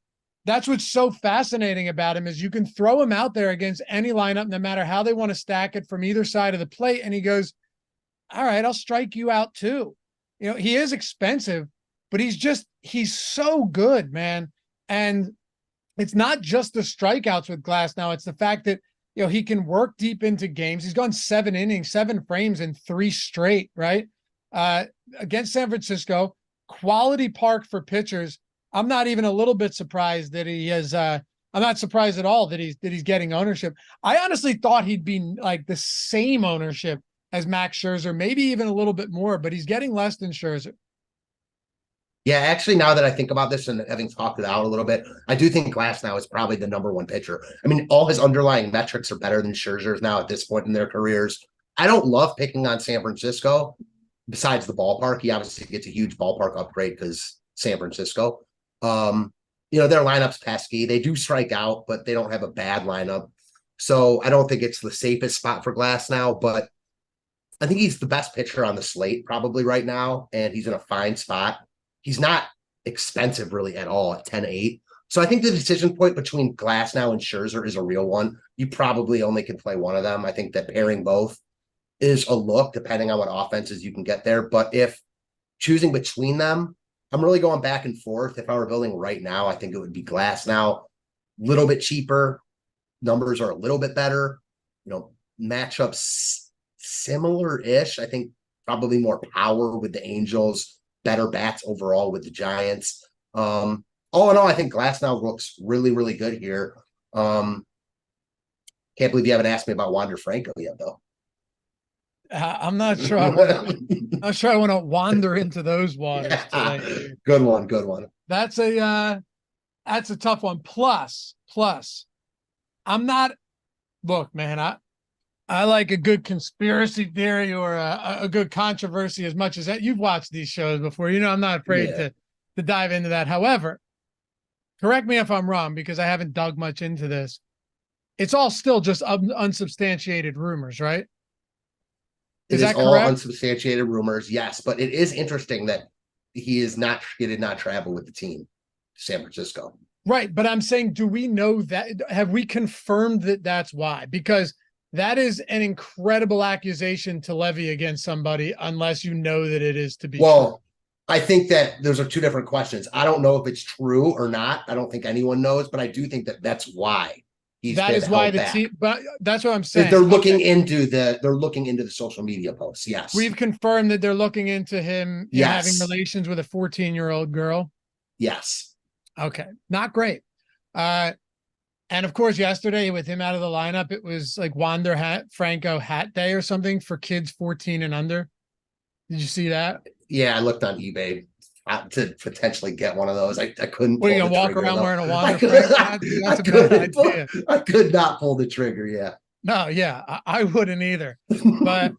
That's what's so fascinating about him is you can throw him out there against any lineup, no matter how they want to stack it from either side of the plate. And he goes, all right, I'll strike you out too. He is expensive, but he's so good, man. And it's not just the strikeouts with Glass now. It's the fact that, he can work deep into games. He's gone 7 innings, 7 frames in 3 straight, right? Against San Francisco, quality park for pitchers. I'm not even a little bit surprised that he has. I'm not surprised at all that he's getting ownership. I honestly thought he'd be like the same ownership as Max Scherzer, maybe even a little bit more, but he's getting less than Scherzer. Yeah, actually, now that I think about this and having talked it out a little bit, I do think Glass now is probably the number 1 pitcher. I mean, all his underlying metrics are better than Scherzer's now at this point in their careers. I don't love picking on San Francisco. Besides the ballpark, he obviously gets a huge ballpark upgrade because San Francisco. Their lineup's pesky. They do strike out, but they don't have a bad lineup. So I don't think it's the safest spot for Glass now, but I think he's the best pitcher on the slate probably right now, and he's in a fine spot. He's not expensive really at all at 10-8. So I think the decision point between Glass now and Scherzer is a real one. You probably only can play one of them. I think that pairing both is a look depending on what offenses you can get there. But if choosing between them, I'm really going back and forth. If I were building right now, I think it would be Glass now. A little bit cheaper. Numbers are a little bit better. Matchups similar-ish. I think probably more power with the Angels, better bats overall with the Giants. All in all, I think Glass now looks really, really good here. Can't believe you haven't asked me about Wander Franco yet, though. I'm not sure. I'm sure I want to wander into those waters today. Good one. Good one. That's a tough one. Plus, I'm not. Look, man, I like a good conspiracy theory or a good controversy as much as that. You've watched these shows before. I'm not afraid to dive into that. However, correct me if I'm wrong because I haven't dug much into this. It's all still just unsubstantiated rumors, right? Is that all correct? Unsubstantiated rumors, yes. But it is interesting that he did not travel with the team to San Francisco. Right. But I'm saying, do we know that? Have we confirmed that that's why? Because that is an incredible accusation to levy against somebody unless you know that it is to be true. I think that those are two different questions. I don't know if it's true or not. I don't think anyone knows, but I do think that that's why. That is why the team, but that's what I'm saying. They're looking into the social media posts. Yes. We've confirmed that they're looking into him having relations with a 14-year-old girl. Yes. Okay. Not great. And of course, yesterday with him out of the lineup, it was like Wander Franco hat day or something for kids 14 and under. Did you see that? Yeah. I looked on eBay to potentially get one of those. I couldn't. What are you gonna walk around wearing a Wander Franco hat? That's a bad idea. I could not pull the trigger. Yeah. No. Yeah. I wouldn't either. But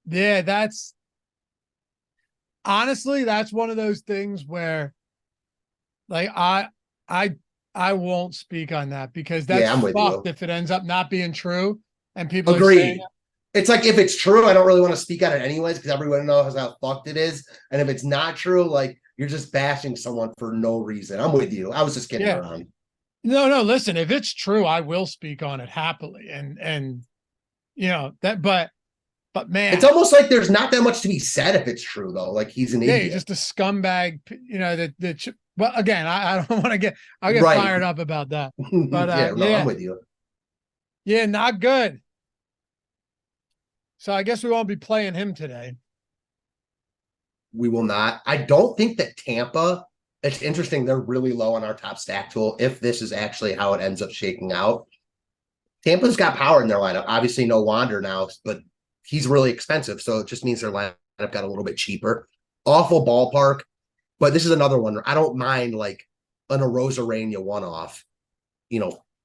yeah, that's honestly, that's one of those things where like I won't speak on that because that's fucked if it ends up not being true and people agree. Are saying it's like if it's true, I don't really want to speak on it anyways because everyone knows how fucked it is. And if it's not true, like you're just bashing someone for no reason. I'm with you. I was just kidding around. No. Listen, if it's true, I will speak on it happily. And that, but man, it's almost like there's not that much to be said if it's true though. Like he's an idiot. He's just a scumbag. Well, again, I don't want to I'll get fired up about that. But I'm with you. Yeah, not good. So I guess we won't be playing him today. We will not. I don't think that Tampa, it's interesting. They're really low on our top stack tool. If this is actually how it ends up shaking out, Tampa's got power in their lineup. Obviously no Wander now, but he's really expensive. So it just means their lineup got a little bit cheaper. Awful ballpark. But this is another one. I don't mind like an Arozarena one-off.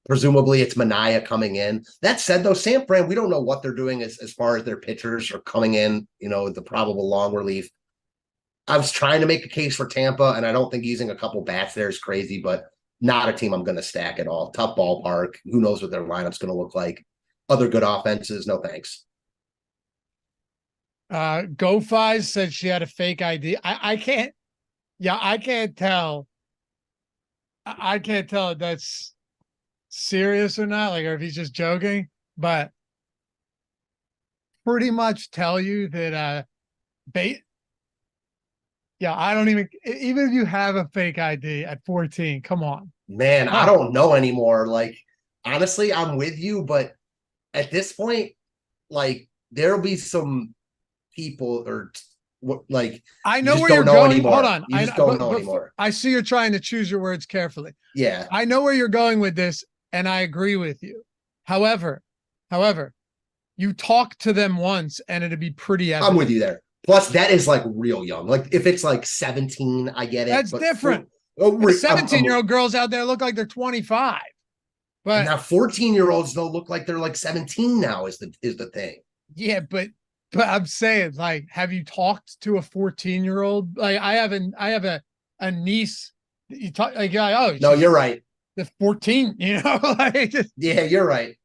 Presumably it's Mania coming in. That said, though, San Fran, we don't know what they're doing as far as their pitchers are coming in, the probable long relief. I was trying to make a case for Tampa, and I don't think using a couple bats there is crazy, but not a team I'm going to stack at all. Tough ballpark. Who knows what their lineup's going to look like. Other good offenses, no thanks. GoFies said she had a fake ID. I can't tell. I can't tell if that's serious or not, or if he's just joking, but pretty much tell you that I don't even if you have a fake ID at 14, come on. Man, I don't know anymore. Like, honestly, I'm with you, but at this point, like, there'll be some people or like I know where you're going. Anymore. Hold on. You just don't know anymore. I see you're trying to choose your words carefully. Yeah. I know where you're going with this, and I agree with you. However, you talk to them once and it'd be pretty evident. I'm with you there. Plus, that is like real young. Like if it's like 17, I get it. That's different. 17-year-old girls out there look like they're 25. But now 14-year-olds don't look like they're like 17 now is the thing. Yeah, but I'm saying, like, have you talked to a 14-year-old? Like, I have a niece. You talk like, oh no, you're right. The 14, yeah, you're right.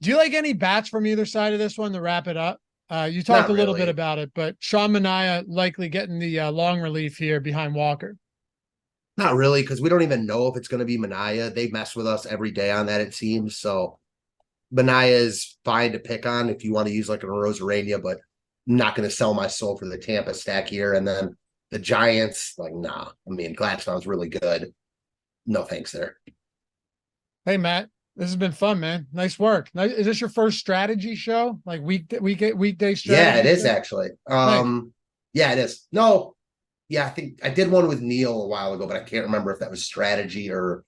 Do you like any bats from either side of this one to wrap it up? You talked a little bit about it, but Sean Manaea likely getting the long relief here behind Walker. Not really, because we don't even know if it's going to be Manaea. They mess with us every day on that, it seems. So Benaya is fine to pick on if you want to use like a Rosarania, but I'm not going to sell my soul for the Tampa stack here. And then the Giants, like, nah. I mean, Gladstone's really good. No thanks there. Hey, Matt, this has been fun, man. Nice work. Is this your first strategy show? Like weekday strategy? Yeah, it is show? actually. Nice. Yeah, it is. No, yeah, I think I did one with Neil a while ago, but I can't remember if that was strategy or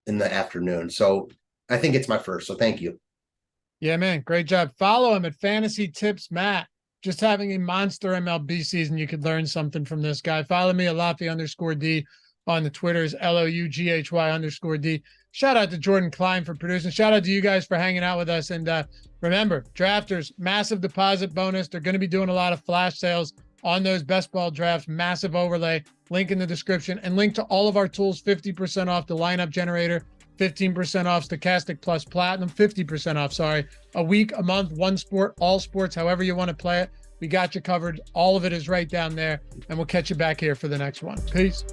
in the afternoon. So I think it's my first. So thank you. Yeah, man. Great job. Follow him at Fantasy Tips Matt. Just having a monster MLB season. You could learn something from this guy. Follow me at Laffy_D on the Twitters, LOUGHY_D. Shout out to Jordan Klein for producing. Shout out to you guys for hanging out with us. And remember, drafters, massive deposit bonus. They're going to be doing a lot of flash sales on those best ball drafts. Massive overlay. Link in the description and link to all of our tools. 50% off the lineup generator. 15% off Stochastic Plus Platinum, 50% off, sorry. A week, a month, one sport, all sports, however you want to play it. We got you covered. All of it is right down there. And we'll catch you back here for the next one. Peace.